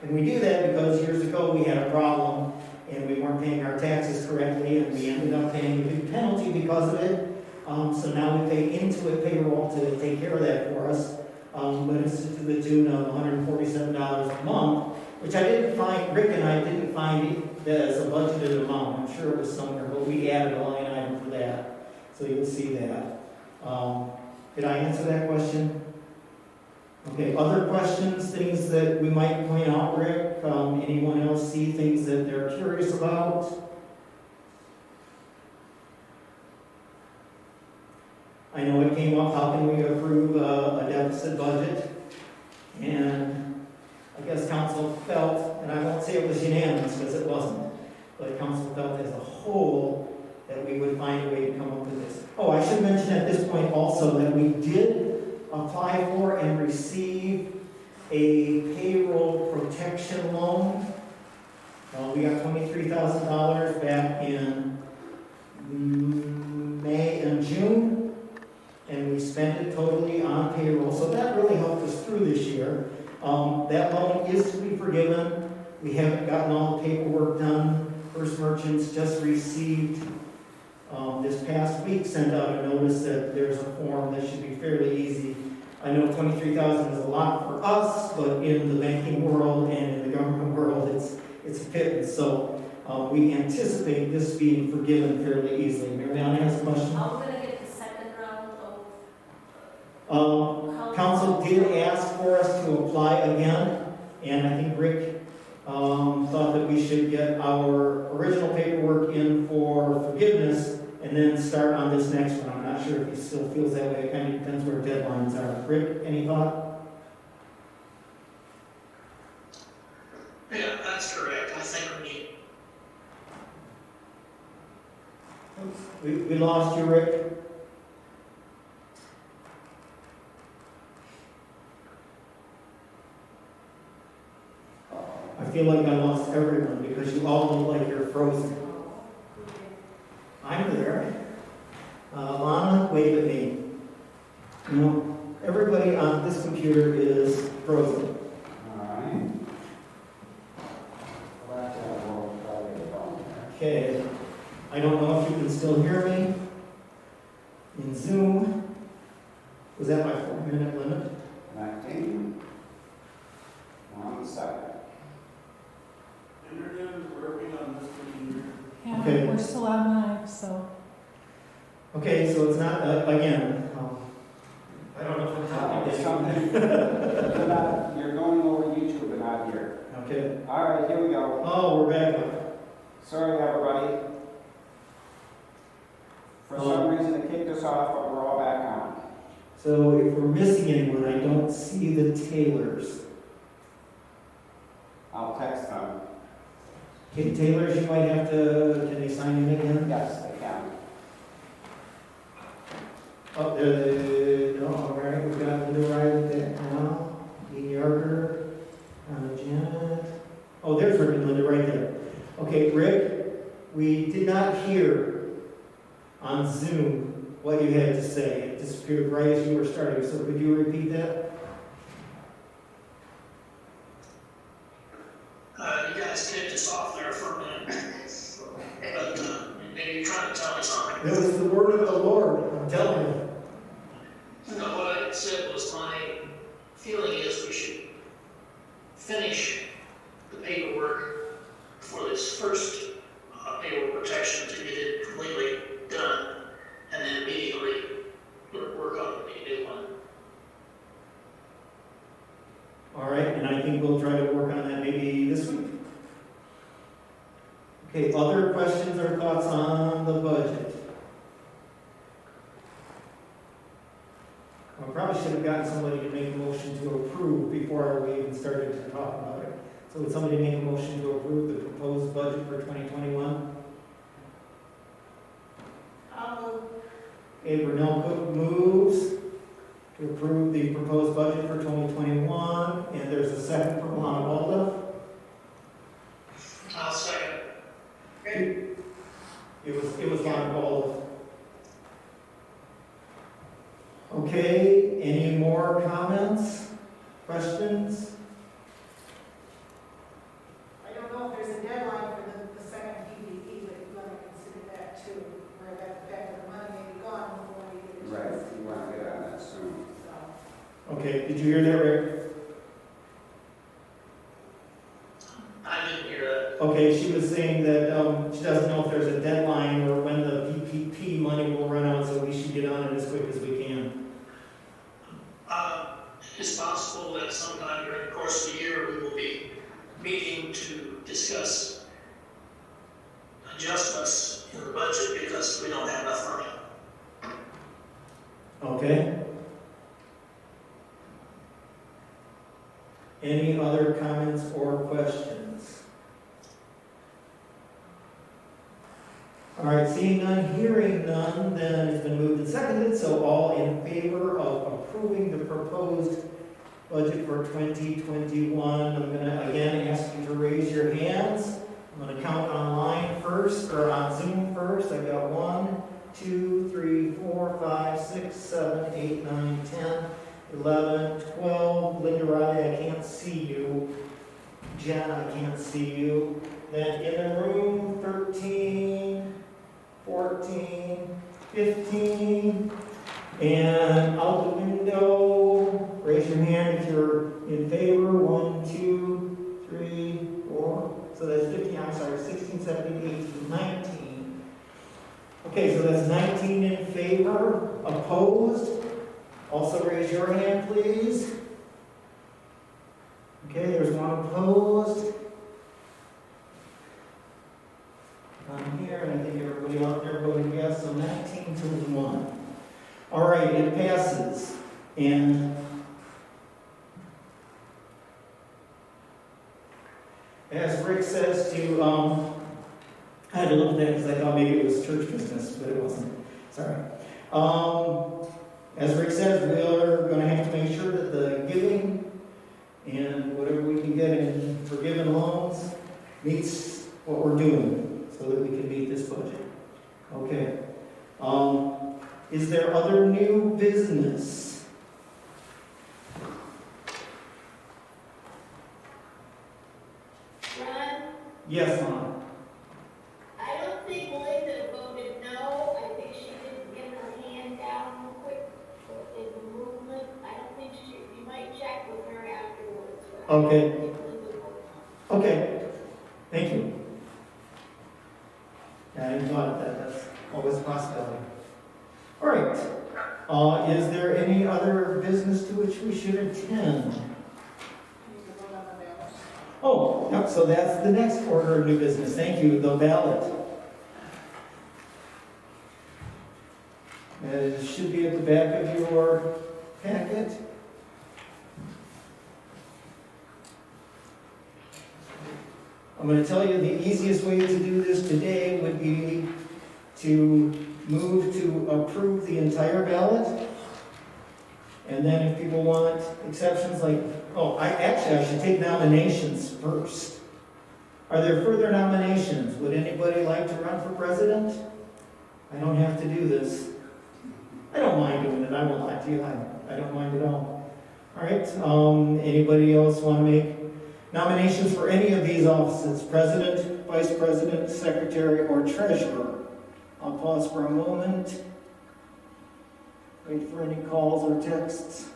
And we do that because years ago we had a problem and we weren't paying our taxes correctly, and we ended up paying a big penalty because of it. So now we pay Intuit payroll to take care of that for us. But it's to the tune of $147 a month, which I didn't find, Rick and I didn't find that as a budgeted amount. I'm sure it was somewhere, but we added a line item for that. So you'll see that. Did I answer that question? Okay, other questions, things that we might point out, Rick? Anyone else see things that they're curious about? I know it came up, how can we approve a deficit budget? And I guess council felt, and I won't say it was unanimous because it wasn't, but council felt as a whole that we would find a way to come up with this. Oh, I should mention at this point also that we did apply for and receive a payroll protection loan. We got $23,000 back in May and June, and we spent it totally on payroll. So that really helped us through this year. That loan is to be forgiven. We haven't gotten all the paperwork done. First Merchants just received this past week, sent out a notice that there's a form that should be fairly easy. I know $23,000 is a lot for us, but in the banking world and in the government world, it's a pittance. So we anticipate this being forgiven fairly easily. Mariana has a question? Are we going to get the second round of... Council did ask for us to apply again, and I think Rick thought that we should get our original paperwork in for forgiveness and then start on this next one. I'm not sure if he still feels that way. It kind of depends where deadlines are. Rick, any thought? Yeah, that's correct. I think we need. We lost you, Rick. I feel like I lost everyone because you all look like you're frozen. I'm there. Lana, wave at me. You know, everybody on this computer is frozen. Alright. Okay. I don't know if you can still hear me in Zoom. Was that my 4-minute limit? Connecting. 1 second. Internet is working on this computer. Yeah, Okay. we're still on live, so. Okay, so it's not, again, I don't know if There's it's something. You're going over YouTube but not here. Okay. Alright, here we go. Oh, we're back up. Sorry, everybody. For some reason, it kicked us off, but we're all back on. So if we're missing anyone, I don't see the Taylors. I'll text them. Okay, Taylors, you might have to, can they sign in again? Yes, they can. Oh, no, all right, we've got the new rider there now. Dean Yarger, Janet. Oh, there's Rick and Linda right there. Okay, Rick, we did not hear on Zoom what you had to say. It disappeared right as you were starting, so could you repeat that? You guys kicked us off there for a minute. But maybe you're trying to tell me something. It was the word of the Lord, I'm telling you. No, what I said was my feeling is we should finish the paperwork for this first payroll protection to get it completely done, and then immediately work on the new one. All right, and I think we'll try to work on that maybe this week. Okay, other questions or thoughts on the budget? I probably should have gotten somebody to make a motion to approve before we even started to talk about it. So would somebody make a motion to approve the proposed budget for 2021? Okay, Brunel Cook moves to approve the proposed budget for 2021, and there's a second from Lonnie. I'll second. It was Lonnie. Okay, any more comments, questions? I don't know if there's a deadline for the second PPP, but you want to consider that too, where that the fact that the money may be gone before we get it. Right, you want to get on that soon. So, Okay, did you hear that, Rick? I didn't hear that. Okay, she was saying that she doesn't know if there's a deadline or when the PPP money will run out, so we should get on it as quick as we can. It's possible that sometime during the course of the year, we will be meeting to discuss adjustments in the budget because we don't have enough money. Okay? Any other comments or questions? All right, seeing none, hearing none, then it's been moved and seconded, so all in favor of approving the proposed budget for 2021. I'm going to again ask you to raise your hands. I'm going to count online first, or on Zoom first. I've got 1, 2, 3, 4, 5, 6, 7, 8, 9, 10, 11, 12. Linda Riley, I can't see you. Jen, I can't see you. Then in the room, 13, 14, 15, and out the window, raise your hand if you're in favor. 1, 2, 3, 4. So that's 15, I'm sorry, 16, 17, 18, 19. Okay, so that's 19 in favor. Opposed? Also raise your hand, please. Okay, there's one opposed. I'm here, and I think everybody out there voted yes, so 19 to 1. All right, it passes. And as Rick says to, I had to look at that because I thought maybe it was church business, but it wasn't. Sorry. As Rick says, we are going to have to make sure that the giving and whatever we can get in forgiven loans meets what we're doing so that we can meet this budget. Okay. Is there other new business? Ron, Yes, Mom. I don't think Linda voted no. I think she didn't get her hand down quick in the movement. I don't think you might check with her afterwards. but I Okay. don't think Linda voted no. Okay. Thank you. Yeah, I didn't thought that. That's always a possibility. All right. Is there any other business to which we should attend? Oh, yep, so that's the next order of new business. Thank you, the ballot. It should be at the back of your packet. I'm going to tell you the easiest way to do this today would be to move to approve the entire ballot. And then if people want exceptions like, I should take nominations first. Are there further nominations? Would anybody like to run for president? I don't have to do this. I don't mind doing it, I won't lie to you, I don't mind at all. All right, anybody else want to make nominations for any of these offices? President, vice president, secretary, or treasurer? I'll pause for a moment. Wait for any calls or texts.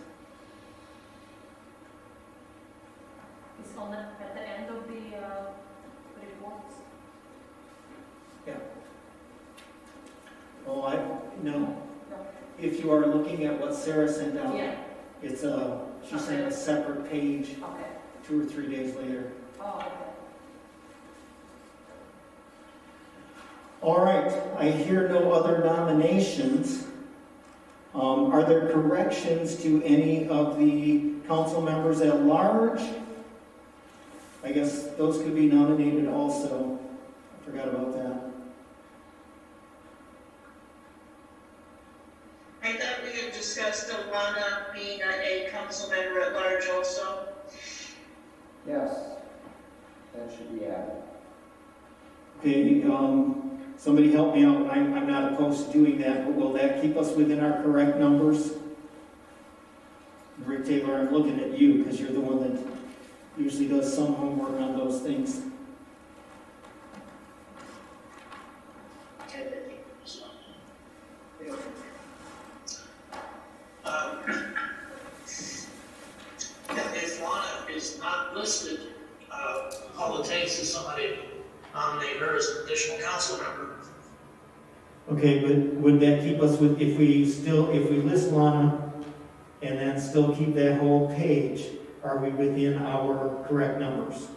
It's on at the end of the reports. Yeah. Oh, no. If you are looking at what Sarah sent out, Yeah. it's she sent a separate page Okay. 2 or 3 days later. Oh, okay. All right, I hear no other nominations. Are there corrections to any of the council members at large? I guess those could be nominated also. I forgot about that. I thought we had discussed Alana being a council member at large also. Yes, that should be added. Okay, somebody help me out. I'm not opposed to doing that, but will that keep us within our correct numbers? Rick Taylor, I'm looking at you because you're the one that usually does some homework on those things. If Lana is not listed, all it takes is somebody to nominate her as an additional council member. Okay, but would that keep us with, if we list Lana and then still keep that whole page, are we within our correct numbers?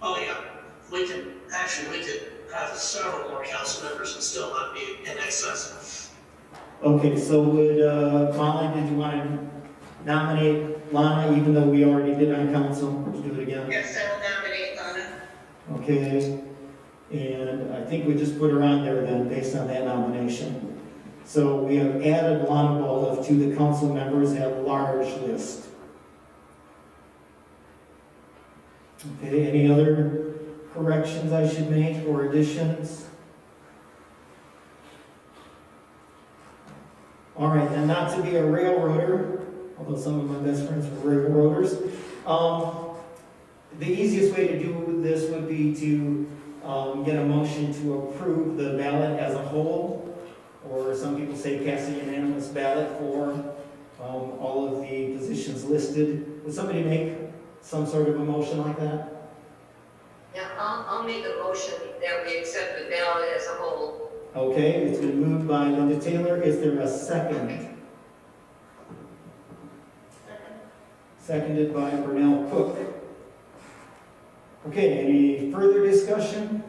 Oh, yeah, we could have several more council members and still not be in excess. Okay, so would, Molly, did you want to nominate Lana even though we already did on council? Let's do it again. Yes, I will nominate Lana. Okay, and I think we just put her on there then based on that nomination. So we have added Lana Boliff to the council members at large list. Okay, any other corrections I should make or additions? All right, and not to be a railroader, although some of my best friends were railroaders, the easiest way to do this would be to get a motion to approve the ballot as a whole, or some people say cast a unanimous ballot for all of the positions listed. Would somebody make some sort of a motion like that? Yeah, I'll make a motion that we accept the ballot as a whole. Okay, it's been moved by Linda Taylor. Is there a second? Seconded by Burnell Cook. Okay, any further discussion?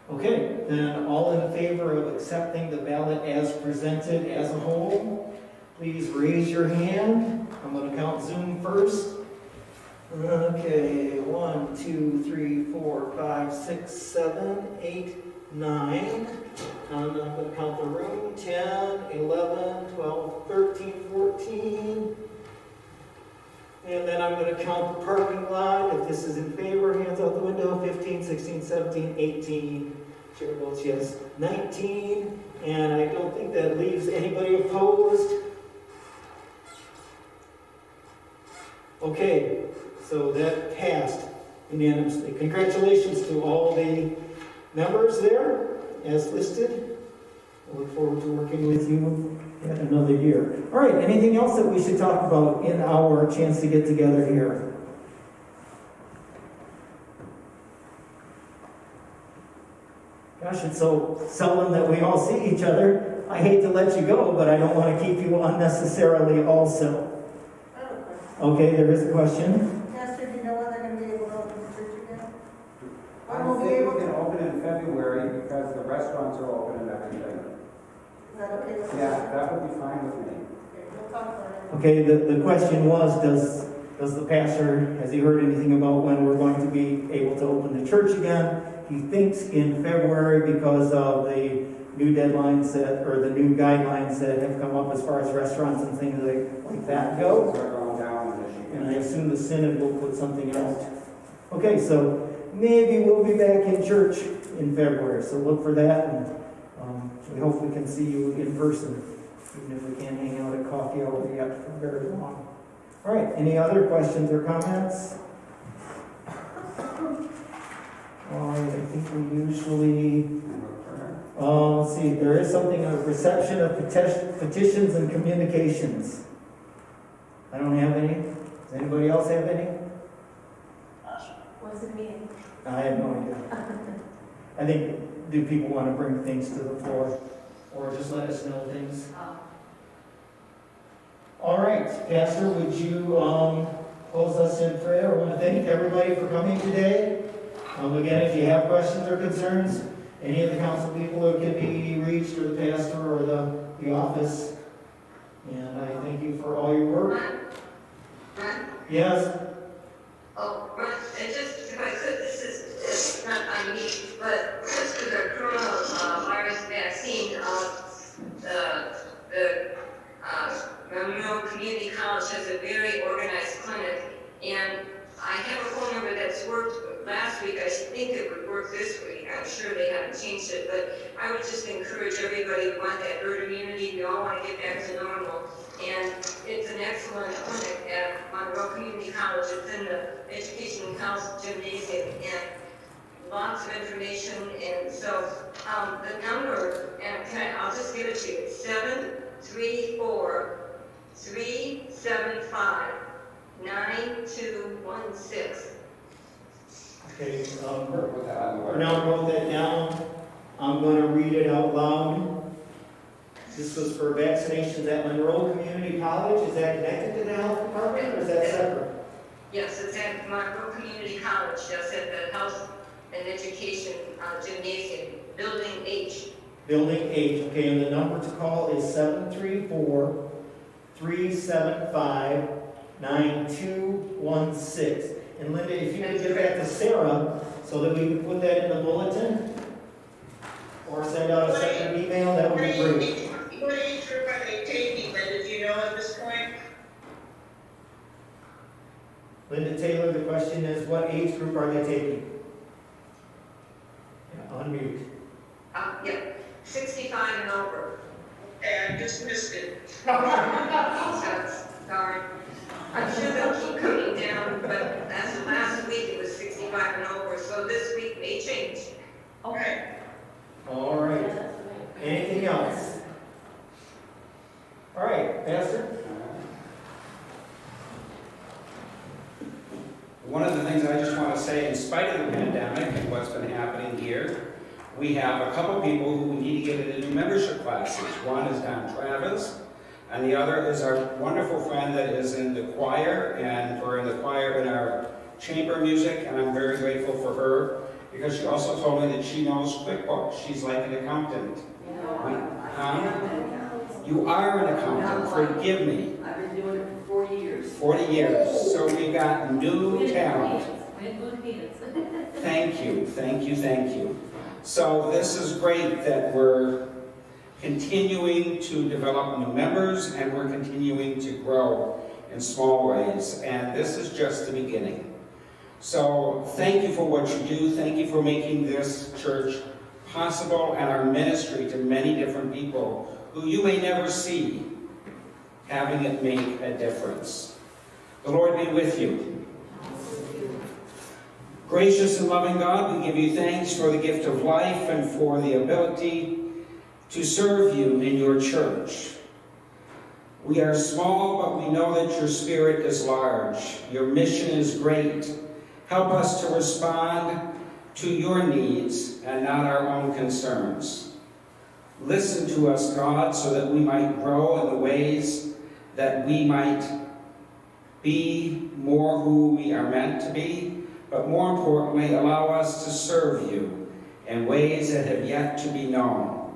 Okay, then all in favor of accepting the ballot as presented as a whole, please raise your hand. I'm going to count Zoom first. Okay, 1, 2, 3, 4, 5, 6, 7, 8, 9. I'm going to count the room. 10, 11, 12, 13, 14. And then I'm going to count the parking lot. If this is in favor, hands out the window. 15, 16, 17, 18. Chair votes yes. 19. And I don't think that leaves anybody opposed. Okay, so that passed unanimously. Congratulations to all the members there as listed. I look forward to working with you yet another year. All right, anything else that we should talk about in our chance to get together here? Gosh, it's so seldom that we all see each other. I hate to let you go, but I don't want to keep you unnecessarily also. Okay, there is a question. Pastor, do you know when they're going to be able to open the church again? I think we can open in February because the restaurants are open and everything. Is that okay with you? Yeah, that would be fine with me. Okay, we'll talk about it. Okay, the question was, does the pastor, has he heard anything about when we're going to be able to open the church again? He thinks in February because of the new deadlines that, or the new guidelines that have come up as far as restaurants and things like that go. And I assume the Synod will put something out. Okay, so maybe we'll be back in church in February, so look for that, and we hope we can see you in person, even if we can't hang out at coffee hour yet for very long. All right, any other questions or comments? All right, I think we usually, let's see, there is something, a reception of petitions and communications. I don't have any. Does anybody else have any? What's the meeting? I have no idea. I think, do people want to bring things to the floor? Or just let us know things? All right, Pastor, would you close us in prayer? I want to thank everybody for coming today. Again, if you have questions or concerns, any of the council people who can be reached, or the pastor, or the office. And I thank you for all your work. Ron? Yes? Oh, Ron, and just, if I could, this is not on me, but just for the coronavirus vaccine, the Monroe Community College has a very organized clinic, and I have a phone number that's worked last week. I think it would work this week. I'm sure they haven't changed it, but I would just encourage everybody who want that herd immunity. We all want to get back to normal. And it's an excellent clinic at Monroe Community College. It's in the Education and Council Gymnasium, and lots of information. And so the number, and I'll just give it to you. It's 734-375-9216. Okay, Put that on the web. now wrote that down. I'm going to read it out loud. This was for vaccinations at Monroe Community College. Is that connected to the health department, or is that separate? Yes, it's at Monroe Community College. That's at the Health and Education Gymnasium, Building H. Building H, okay, and the number to call is 734-375-9216. And Linda, if you could get that to Sarah, so that we can put that in the bulletin, or send out a separate email, that would be great. What age group are they taking, Linda, do you know at this point? Linda Taylor, the question is, what age group are they taking? Yeah, unmute. Yeah, 65 and over. And I just missed it. Sorry. I'm sure they'll keep coming down, but as of last week, it was 65 and over, so this week may change. Okay. All right. Anything else? All right, Pastor? One of the things I just want to say, in spite of the pandemic and what's been happening here, we have a couple people who need to get into new membership classes. One is Don Travis, and the other is our wonderful friend that is in the choir, and we're in the choir in our chamber music, and I'm very grateful for her, because she also told me that she knows QuickBooks. She's like an accountant. You are an accountant, forgive me. I've been doing it for 40 years. 40 years, so we've got new talent. Thank you, thank you, thank you. So this is great that we're continuing to develop new members, and we're continuing to grow in small ways, and this is just the beginning. So thank you for what you do. Thank you for making this church possible, and our ministry to many different people who you may never see, having it make a difference. The Lord be with you. Gracious and loving God, we give you thanks for the gift of life and for the ability to serve you in your church. We are small, but we know that your spirit is large. Your mission is great. Help us to respond to your needs and not our own concerns. Listen to us, God, so that we might grow in the ways that we might be more who we are meant to be, but more importantly, allow us to serve you in ways that have yet to be known.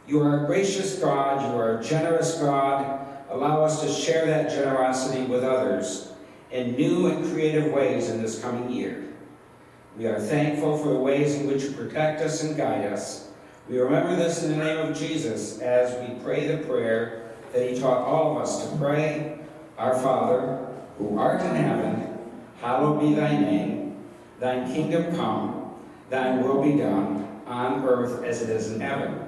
You are a gracious God, you are a generous God. Allow us to share that generosity with others in new and creative ways in this coming year. We are thankful for the ways in which you protect us and guide us. We remember this in the name of Jesus as we pray the prayer that he taught all of us to pray. Our Father, who art in heaven, hallowed be thy name. Thine kingdom come, thine will be done, on earth as it is in heaven.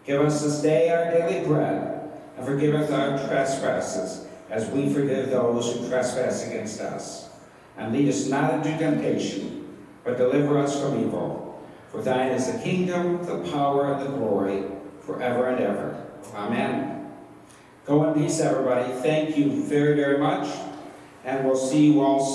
Give us this day our daily bread, and forgive us our trespasses, as we forgive those who trespass against us. And lead us not into temptation, but deliver us from evil. For thine is the kingdom, the power, and the glory, forever and ever. Amen. Go in peace, everybody. Thank you very, very much, and we'll see you all soon.